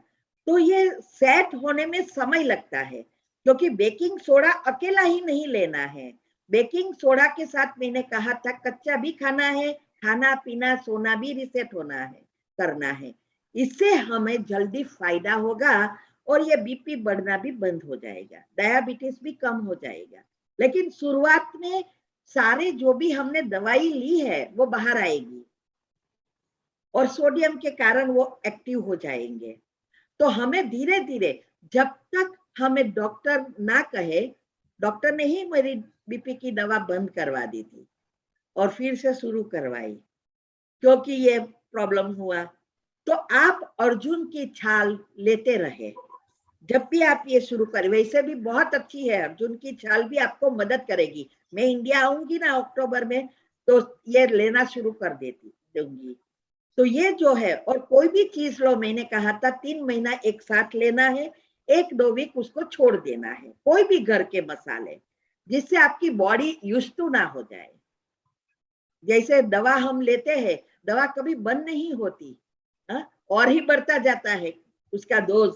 तो ये सेट होने में समय लगता है, क्योंकि बेकिंग सोडा अकेला ही नहीं लेना है। बेकिंग सोडा के साथ मैंने कहा था कच्चा भी खाना है, खाना पीना सोना भी रिसेट होना है, करना है। इससे हमें जल्दी फायदा होगा और ये बीपी बढ़ना भी बंद हो जाएगा, डायबिटीज भी कम हो जाएगा। लेकिन शुरुआत में सारे जो भी हमने दवाई ली है वो बाहर आएगी और सोडियम के कारण वो एक्टिव हो जाएंगे। तो हमें धीरे धीरे, जब तक हमें डॉक्टर ना कहे, डॉक्टर ने ही मेरी बीपी की दवा बंद करवा दी थी और फिर से शुरू करवाई, क्योंकि ये प्रॉब्लम हुआ। तो आप अर्जुन की छाल लेते रहे जब भी आप ये शुरू करें। वैसे भी बहुत अच्छी है, अर्जुन की छाल भी आपको मदद करेगी। मैं इंडिया आऊंगी ना अक्टूबर में, तो ये लेना शुरू कर दूंगी। तो ये जो है, और कोई भी चीज लो, मैंने कहा था 3 महीना एक साथ लेना है, 1-2 वीक उसको छोड़ देना है। कोई भी घर के मसाले, जिससे आपकी बॉडी यूज्ड टू ना हो जाए। जैसे दवा हम लेते हैं, दवा कभी बंद नहीं होती, और ही बढ़ता जाता है उसका डोज।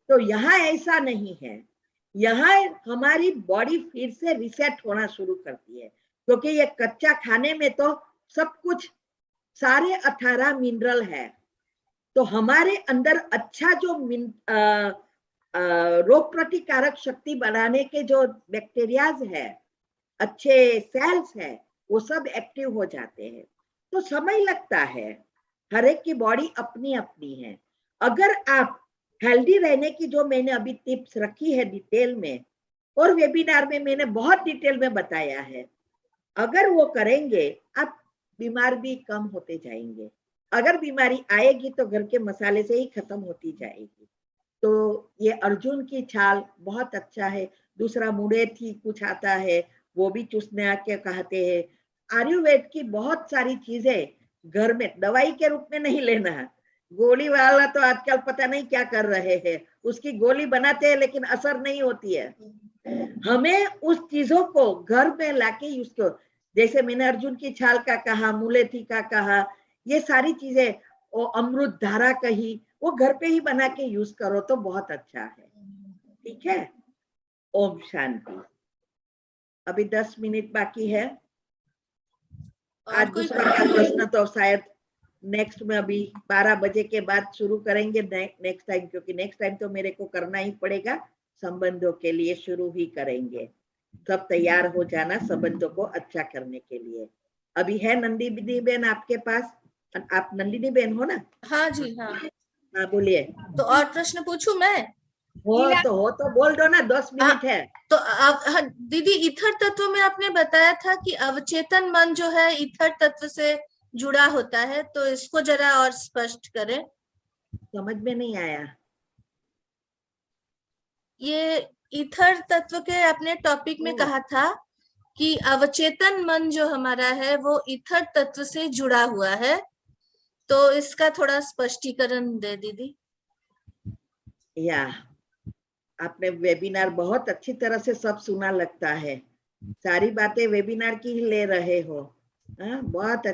तो यहाँ ऐसा नहीं है। यहाँ हमारी बॉडी फिर से रिसेट होना शुरू करती है, क्योंकि ये कच्चा खाने में तो सब कुछ, सारे 18 मिनरल है। तो हमारे अंदर अच्छा जो रोग प्रतिकारक शक्ति बढ़ाने के जो बैक्टीरियाज है, अच्छे सेल्स है, वो सब एक्टिव हो जाते हैं। तो समय लगता है, हर एक की बॉडी अपनी अपनी है। अगर आप हेल्दी रहने की जो मैंने अभी टिप्स रखी है डिटेल में, और वेबिनार में मैंने बहुत डिटेल में बताया है, अगर वो करेंगे आप बीमार भी कम होते जाएंगे। अगर बीमारी आएगी तो घर के मसाले से ही खत्म होती जाएगी। तो ये अर्जुन की छाल बहुत अच्छा है। दूसरा मुड़ेठी कुछ आता है, वो भी चूसने आके कहते हैं। आयुर्वेद की बहुत सारी चीजें घर में दवाई के रूप में नहीं लेना है। गोली वाला तो आजकल पता नहीं क्या कर रहे हैं, उसकी गोली बनाते हैं लेकिन असर नहीं होती है। हमें उस चीजों को घर में लाके यूज करो, जैसे मैंने अर्जुन की छाल का कहा, मुलेठी का कहा, ये सारी चीजें, वो अमृत धारा कही, वो घर पे ही बना के यूज करो तो बहुत अच्छा है। ठीक है, ओम शांति। अभी 10 मिनट बाकी है। आज दूसरा का प्रश्न तो शायद नेक्स्ट में अभी 12 बजे के बाद शुरू करेंगे नेक्स्ट टाइम, क्योंकि नेक्स्ट टाइम तो मेरे को करना ही पड़ेगा, संबंधों के लिए शुरू ही करेंगे। सब तैयार हो जाना संबंधों को अच्छा करने के लिए। अभी है नंदिनी बेन आपके पास? आप नंदिनी बेन हो ना? हाँ जी, हाँ। हाँ बोलिए। तो और प्रश्न पूछूं मैं? हो तो बोल दो ना, 10 मिनट है। तो अब दीदी, ईथर तत्व में आपने बताया था कि अवचेतन मन जो है ईथर तत्व से जुड़ा होता है, तो इसको जरा और स्पष्ट करें। समझ में नहीं आया। ये ईथर तत्व के अपने टॉपिक में कहा था कि अवचेतन मन जो हमारा है वो ईथर तत्व से जुड़ा हुआ है, तो इसका थोड़ा स्पष्टीकरण दे दीदी। या आपने वेबिनार बहुत अच्छी तरह से सब सुना लगता है, सारी बातें वेबिनार की ही ले रहे हो। बहुत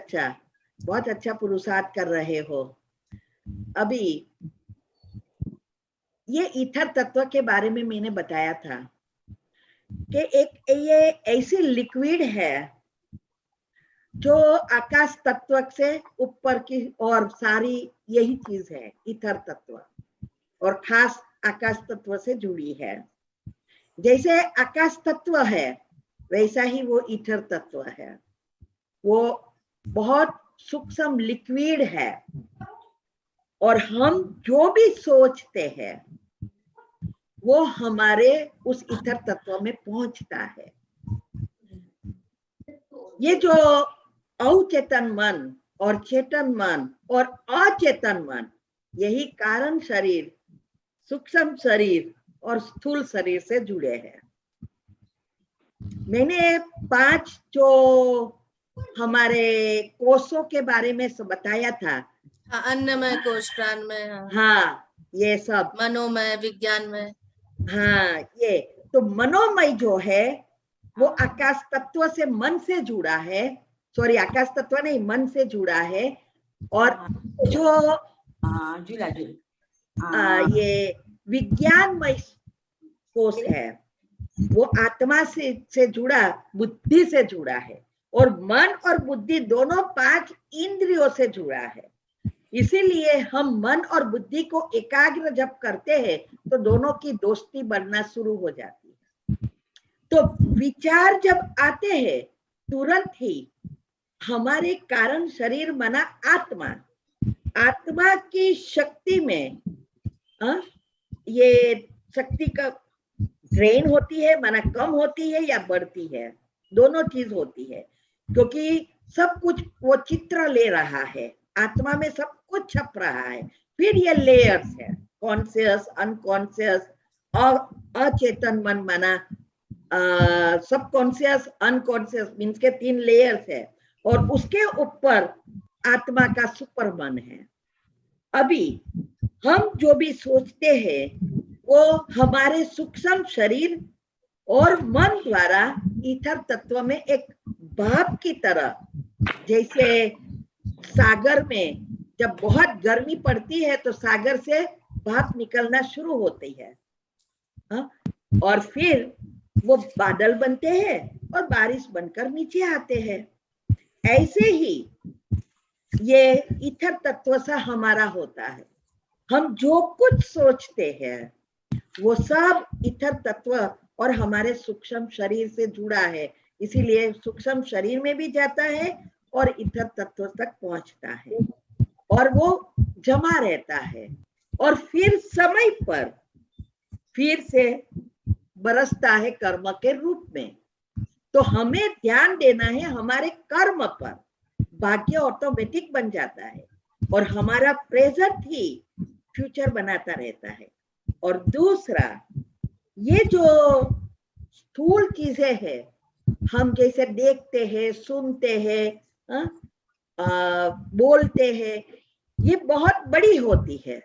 अच्छा पुरुषार्थ कर रहे हो। अभी ये ईथर तत्व के बारे में मैंने बताया था कि एक ये ऐसी लिक्विड है जो आकाश तत्व से ऊपर की और सारी यही चीज है ईथर तत्व, और खास आकाश तत्व से जुड़ी है। जैसे आकाश तत्व है वैसा ही वो ईथर तत्व है। वो बहुत सूक्ष्म लिक्विड है, और हम जो भी सोचते हैं वो हमारे उस ईथर तत्व में पहुंचता है। ये जो अवचेतन मन और चेतन मन और अचेतन मन, यही कारण शरीर, सूक्ष्म शरीर और स्थूल शरीर से जुड़े हैं। मैंने 5 जो हमारे कोषों के बारे में बताया था। हाँ, अन्नमय कोश, प्राणमय, हाँ ये सब, मनोमय, विज्ञानमय। हाँ ये तो मनोमय जो है वो आकाश तत्व से मन से जुड़ा है, सॉरी आकाश तत्व नहीं, मन से जुड़ा है। और जो ये विज्ञानमय कोष है वो आत्मा से जुड़ा, बुद्धि से जुड़ा है, और मन और बुद्धि दोनों 5 इंद्रियों से जुड़ा है। इसीलिए हम मन और बुद्धि को एकाग्र जब करते हैं तो दोनों की दोस्ती बनना शुरू हो जाती है। तो विचार जब आते हैं तुरंत ही हमारे कारण शरीर माना आत्मा की शक्ति में ये शक्ति का ड्रेन होती है, माना कम होती है या बढ़ती है, दोनों चीज होती है। क्योंकि सब कुछ वो चित्र ले रहा है, आत्मा में सब कुछ छप रहा है। फिर ये लेयर्स है, कॉन्शियस, अनकॉन्शियस और अचेतन मन माना सब कॉन्शियस, अनकॉन्शियस मीन्स के 3 लेयर्स है, और उसके ऊपर आत्मा का सुपर मन है। अभी हम जो भी सोचते हैं वो हमारे सूक्ष्म शरीर और मन द्वारा ईथर तत्व में एक भाप की तरह, जैसे सागर में जब बहुत गर्मी पड़ती है तो सागर से भाप निकलना शुरू होती है, और फिर वो बादल बनते हैं और बारिश बनकर नीचे आते हैं। ऐसे ही ये ईथर तत्व से हमारा होता है। हम जो कुछ सोचते हैं वो सब ईथर तत्व और हमारे सूक्ष्म शरीर से जुड़ा है, इसीलिए सूक्ष्म शरीर में भी जाता है और ईथर तत्व तक पहुंचता है, और वो जमा रहता है। और फिर समय पर फिर से बरसता है कर्म के रूप में। तो हमें ध्यान देना है हमारे कर्म पर, भाग्य ऑटोमेटिक बन जाता है और हमारा प्रेजेंट ही फ्यूचर बनाता रहता है। और दूसरा, ये जो स्थूल चीजें हैं, हम जैसे देखते हैं, सुनते हैं, बोलते हैं, ये बहुत बड़ी होती है।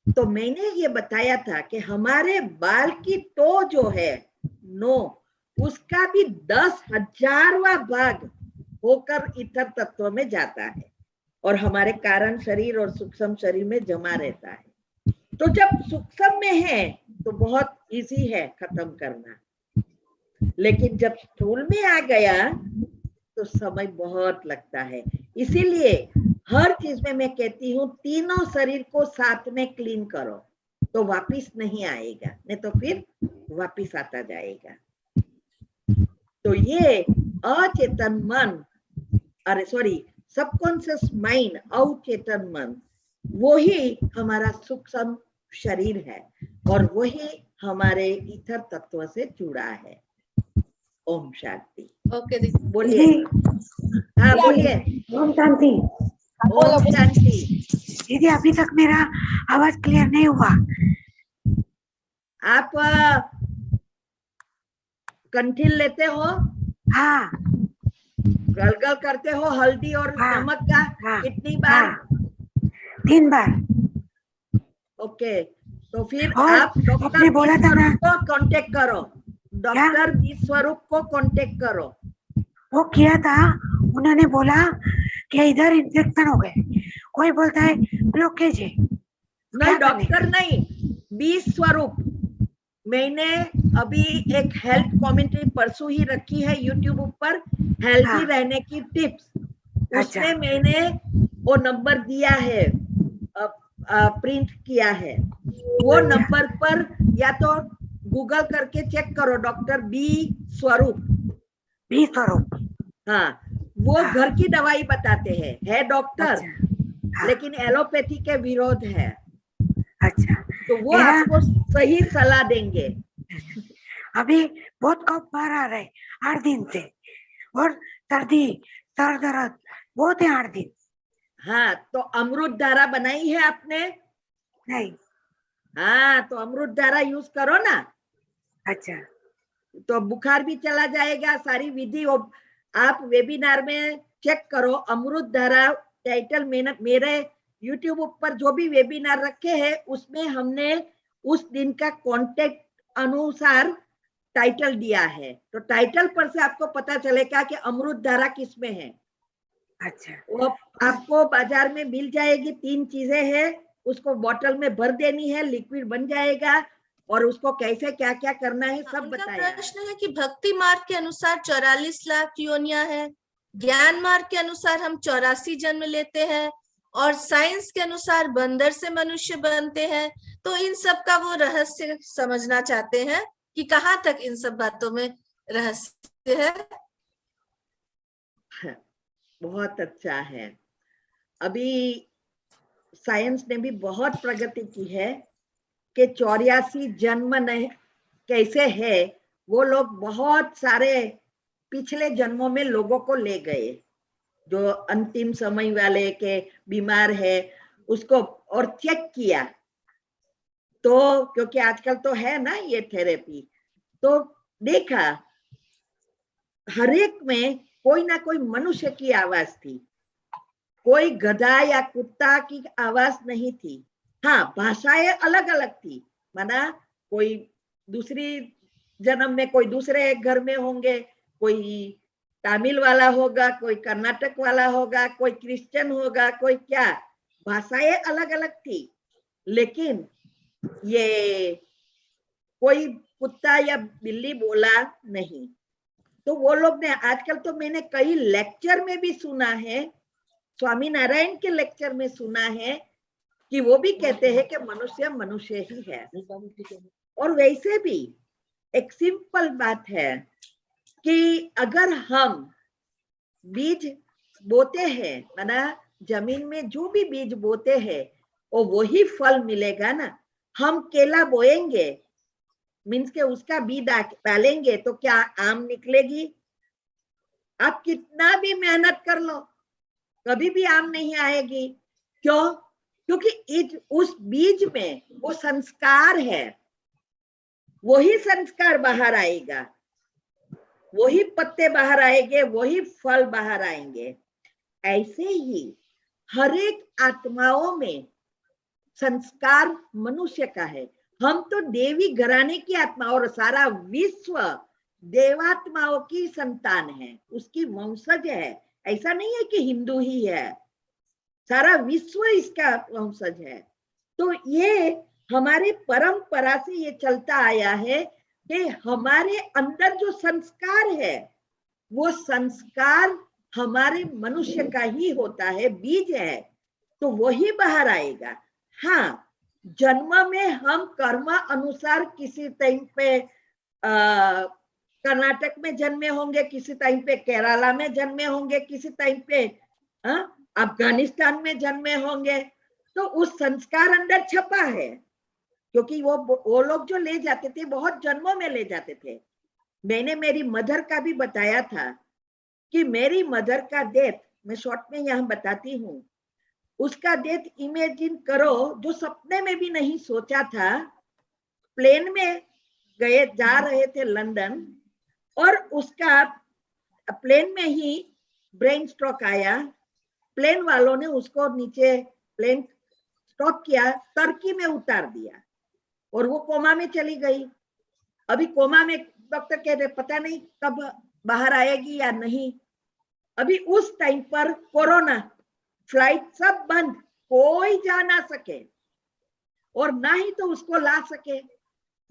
तो मैंने ये बताया था कि हमारे बाल की टो जो है नो, उसका भी 10,000वां भाग होकर इतर तत्व में जाता है और हमारे कारण शरीर और सूक्ष्म शरीर में जमा रहता है। तो जब सूक्ष्म में है तो बहुत इजी है खत्म करना, लेकिन जब स्थूल में आ गया तो समय बहुत लगता है। इसीलिए हर चीज में मैं कहती हूँ तीनों शरीर को साथ में क्लीन करो तो वापिस नहीं आएगा, नहीं तो फिर वापिस आता जाएगा। तो ये अचेतन मन, अरे सॉरी, सबकॉन्शियस माइंड, अवचेतन मन, वो ही हमारा सूक्ष्म शरीर है और वही हमारे ईथर तत्व से जुड़ा है। ओम शांति। ओके दीदी। बोलिए। हाँ बोलिए। ओम शांति। ओम शांति। दीदी अभी तक मेरा आवाज क्लियर नहीं हुआ। आप कंठील लेते हो? हाँ। गलगल करते हो हल्दी और हाँ, नमक का? हाँ, कितनी बार? हाँ, 3 बार। ओके, तो फिर और आप डॉक्टर आपने बोला था ना, को कांटेक्ट करो, डॉक्टर विश्वरूप को कांटेक्ट करो। वो किया था, उन्होंने बोला कि इधर इंफेक्शन हो गए, कोई बोलता है ब्लॉकेज है। नहीं, डॉक्टर नहीं, विश्वरूप। मैंने अभी एक हेल्थ कमेंट्री परसों ही रखी है यूट्यूब पर, हेल्थी रहने की टिप्स। उसमें मैंने वो नंबर दिया है, प्रिंट किया है। वो नंबर पर या तो गूगल करके चेक करो, डॉक्टर बी स्वरूप। हाँ, वो घर की दवाई बताते हैं, है डॉक्टर। अच्छा, लेकिन एलोपैथी के विरोध है। अच्छा, तो वो आपको सही सलाह देंगे। अभी बहुत कफ बाहर आ रहे 8 दिन से, और सर्दी, सर दर्द बहुत है 8 दिन। हाँ, तो अमृत धारा बनाई है आपने? नहीं। हाँ, तो अमृत धारा यूज करो ना। अच्छा, तो बुखार भी चला जाएगा। सारी विधि आप वेबिनार में चेक करो, अमृत धारा टाइटल मेरे यूट्यूब पर जो भी वेबिनार रखे हैं उसमें हमने उस दिन का कॉन्टेक्ट अनुसार टाइटल दिया है। तो टाइटल पर से आपको पता चलेगा कि अमृत धारा किसमें है। अच्छा, वो आपको बाजार में मिल जाएगी। 3 चीजें हैं, उसको बोतल में भर देनी है, लिक्विड बन जाएगा और उसको कैसे क्या क्या करना है सब बताया है। प्रश्न है कि भक्ति मार्ग के अनुसार 44 लाख योनियां है, ज्ञान मार्ग के अनुसार हम 84 जन्म लेते हैं और साइंस के अनुसार बंदर से मनुष्य बनते हैं। तो इन सब का वो रहस्य समझना चाहते हैं कि कहाँ तक इन सब बातों में रहस्य है। बहुत अच्छा है। अभी साइंस ने भी बहुत प्रगति की है कि 84 जन्म नहीं कैसे है। वो लोग बहुत सारे पिछले जन्मों में लोगों को ले गए, जो अंतिम समय वाले के बीमार है उसको, और चेक किया। तो क्योंकि आजकल तो है ना ये थेरेपी, तो देखा हर एक में कोई ना कोई मनुष्य की आवाज थी, कोई गधा या कुत्ता की आवाज नहीं थी। हाँ, भाषाएं अलग अलग थी, माना कोई दूसरी जन्म में कोई दूसरे घर में होंगे, कोई तमिल वाला होगा, कोई कर्नाटक वाला होगा, कोई क्रिश्चियन होगा, कोई क्या, भाषाएं अलग अलग थी। लेकिन ये कोई कुत्ता या बिल्ली बोला नहीं। तो वो लोग ने आजकल, तो मैंने कई लेक्चर में भी सुना है, स्वामी नारायण के लेक्चर में सुना है कि वो भी कहते हैं कि मनुष्य मनुष्य ही है। और वैसे भी एक सिंपल बात है कि अगर हम बीज बोते हैं, माना जमीन में जो भी बीज बोते हैं, और वही फल मिलेगा ना। हम केला बोएंगे, मीन्स के उसका बीज डालेंगे तो क्या आम निकलेगी? आप कितना भी मेहनत कर लो कभी भी आम नहीं आएगी। क्यों? क्योंकि उस बीज में वो संस्कार है, वही संस्कार बाहर आएगा, वही पत्ते बाहर आएंगे, वही फल बाहर आएंगे। ऐसे ही हर एक आत्माओं में संस्कार मनुष्य का है। हम तो देवी घराने की आत्मा और सारा विश्व देवात्माओं की संतान है, उसकी वंशज है। ऐसा नहीं है कि हिंदू ही है, सारा विश्व इसका वंशज है। तो ये हमारे परंपरा से ये चलता आया है कि हमारे अंदर जो संस्कार है वो संस्कार हमारे मनुष्य का ही होता है, बीज है, तो वही बाहर आएगा। हाँ, जन्म में हम कर्म अनुसार किसी टाइम पे कर्नाटक में जन्मे होंगे, किसी टाइम पे केरला में जन्मे होंगे, किसी टाइम पे अफगानिस्तान में जन्मे होंगे, तो उस संस्कार अंदर छपा है। क्योंकि वो लोग जो ले जाते थे बहुत जन्मों में ले जाते थे। मैंने मेरी मदर का भी बताया था कि मेरी मदर का डेथ मैं शॉर्ट में यहाँ बताती हूँ। उसका डेथ इमेजिन करो, जो सपने में भी नहीं सोचा था। प्लेन में गए, जा रहे थे लंदन, और उसका प्लेन में ही ब्रेन स्ट्रोक आया। प्लेन वालों ने उसको नीचे प्लेन स्टॉप किया, टर्की में उतार दिया और वो कोमा में चली गई। अभी कोमा में डॉक्टर कहते पता नहीं कब बाहर आएगी या नहीं। अभी उस टाइम पर कोरोना, फ्लाइट सब बंद, कोई जा ना सके और ना ही तो उसको ला सके।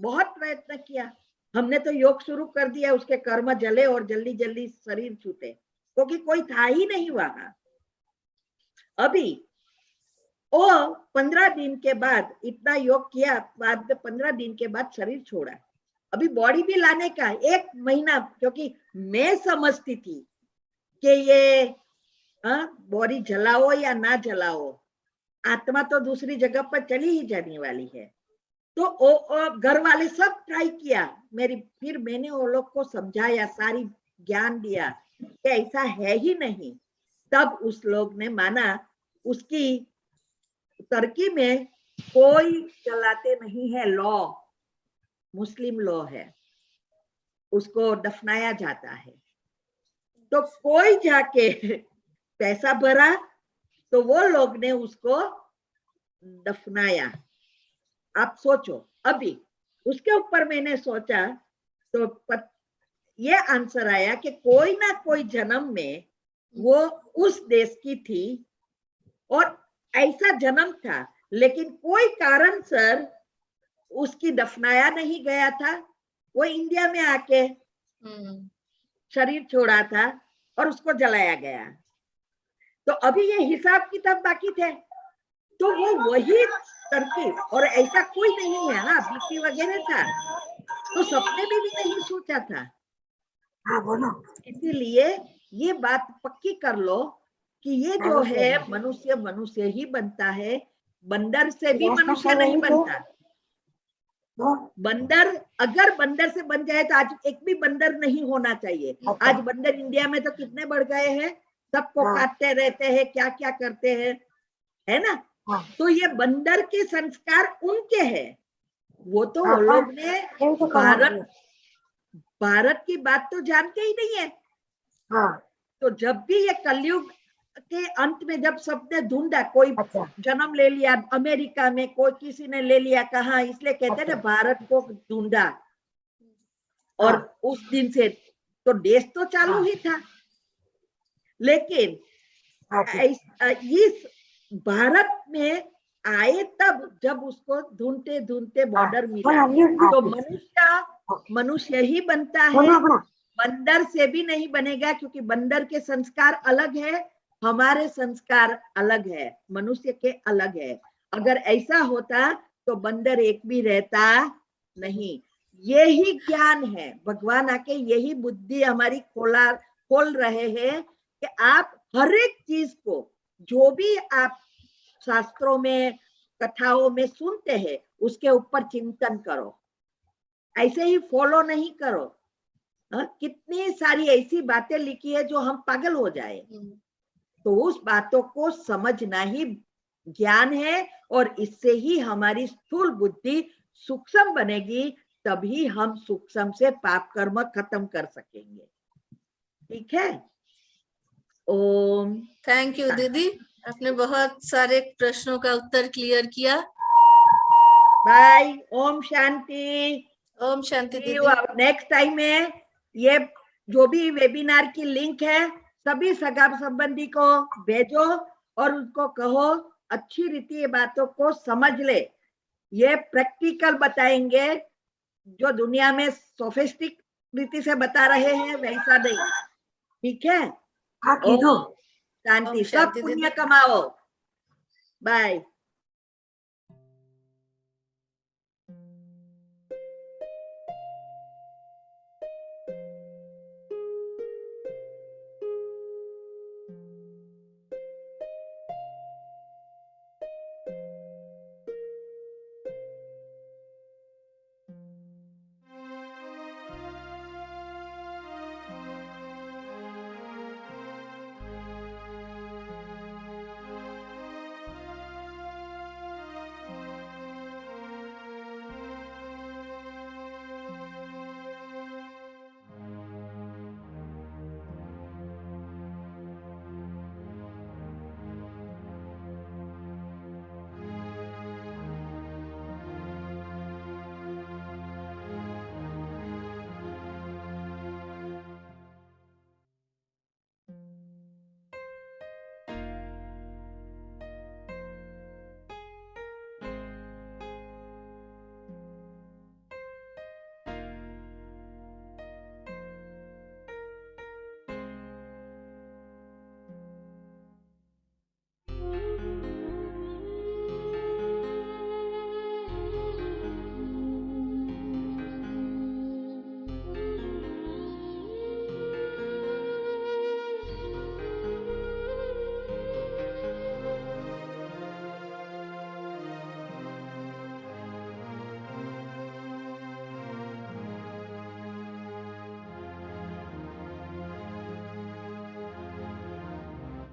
बहुत प्रयत्न किया हमने, तो योग शुरू कर दिया, उसके कर्म जले और जल्दी जल्दी शरीर छूटे, क्योंकि कोई था ही नहीं वहां। अभी वो 15 दिन के बाद इतना योग किया, बाद में 15 दिन के बाद शरीर छोड़ा। अभी बॉडी भी लाने का 1 महीना, क्योंकि मैं समझती थी कि ये बॉडी जलाओ या ना जलाओ, आत्मा तो दूसरी जगह पर चली ही जाने वाली है। तो घर वाले सब ट्राई किया फिर मैंने वो लोग को समझाया, सारी ज्ञान दिया कि ऐसा है ही नहीं। तब उस लोग ने माना। उसकी टर्की में कोई चलाते नहीं है लॉ, मुस्लिम लॉ है, उसको दफनाया जाता है। तो कोई जाके पैसा भरा तो वो लोग ने उसको दफनाया। आप सोचो, अभी उसके ऊपर मैंने सोचा तो ये आंसर आया कि कोई ना कोई जन्म में वो उस देश की थी और ऐसा जन्म था, लेकिन कोई कारण सर उसकी दफनाया नहीं गया था। वो इंडिया में आके शरीर छोड़ा था और उसको जलाया गया। तो अभी ये हिसाब किताब बाकी थे, तो वो वही टर्की, और ऐसा कोई नहीं है। हाँ, बीपी वगैरह था तो सपने में भी नहीं सोचा था। हाँ बोलो। इसीलिए ये बात पक्की कर लो कि ये जो है मनुष्य मनुष्य ही बनता है, बंदर से भी मनुष्य नहीं बनता। बंदर अगर बंदर से बन जाए तो आज एक भी बंदर नहीं होना चाहिए। आज बंदर इंडिया में तो कितने बढ़ गए हैं, सबको काटते रहते हैं, क्या क्या करते हैं, है ना। तो ये बंदर के संस्कार उनके हैं। वो तो वो लोग ने भारत की बात तो जानते ही नहीं है। तो जब भी ये कलयुग के अंत में जब सबने ढूंढा, कोई जन्म ले लिया अमेरिका में, कोई किसी ने ले लिया कहाँ, इसलिए कहते हैं ना भारत को ढूंढा। और उस दिन से तो देश तो चालू ही था, लेकिन इस भारत में आए तब जब उसको ढूंढते ढूंढते बॉर्डर मिला। तो मनुष्य ही बनता है, बंदर से भी नहीं बनेगा, क्योंकि बंदर के संस्कार अलग है, हमारे संस्कार अलग है, मनुष्य के अलग है। अगर ऐसा होता तो बंदर एक भी रहता नहीं। यही ज्ञान है, भगवान आके यही बुद्धि हमारी खोल रहे हैं कि आप हर एक चीज को, जो भी आप शास्त्रों में कथाओं में सुनते हैं उसके ऊपर चिंतन करो, ऐसे ही फॉलो नहीं करो। कितनी सारी ऐसी बातें लिखी है जो हम पागल हो जाए, तो उस बातों को समझना ही ज्ञान है, और इससे ही हमारी स्थूल बुद्धि सूक्ष्म बनेगी, तभी हम सूक्ष्म से पाप कर्म खत्म कर सकेंगे। ठीक है, ओम। थैंक यू दीदी, आपने बहुत सारे प्रश्नों का उत्तर क्लियर किया। बाय, ओम शांति। ओम शांति दीदी। नेक्स्ट टाइम में ये जो भी वेबिनार की लिंक है सभी सगा संबंधी को भेजो और उनको कहो अच्छी रीति ये बातों को समझ ले। ये प्रैक्टिकल बताएंगे, जो दुनिया में सोफिस्टिक रीति से बता रहे हैं वैसा नहीं। ठीक है, हाँ कीधो। शांति, ओम सब शांति पुण्य दीदी। कमाओ। बाय।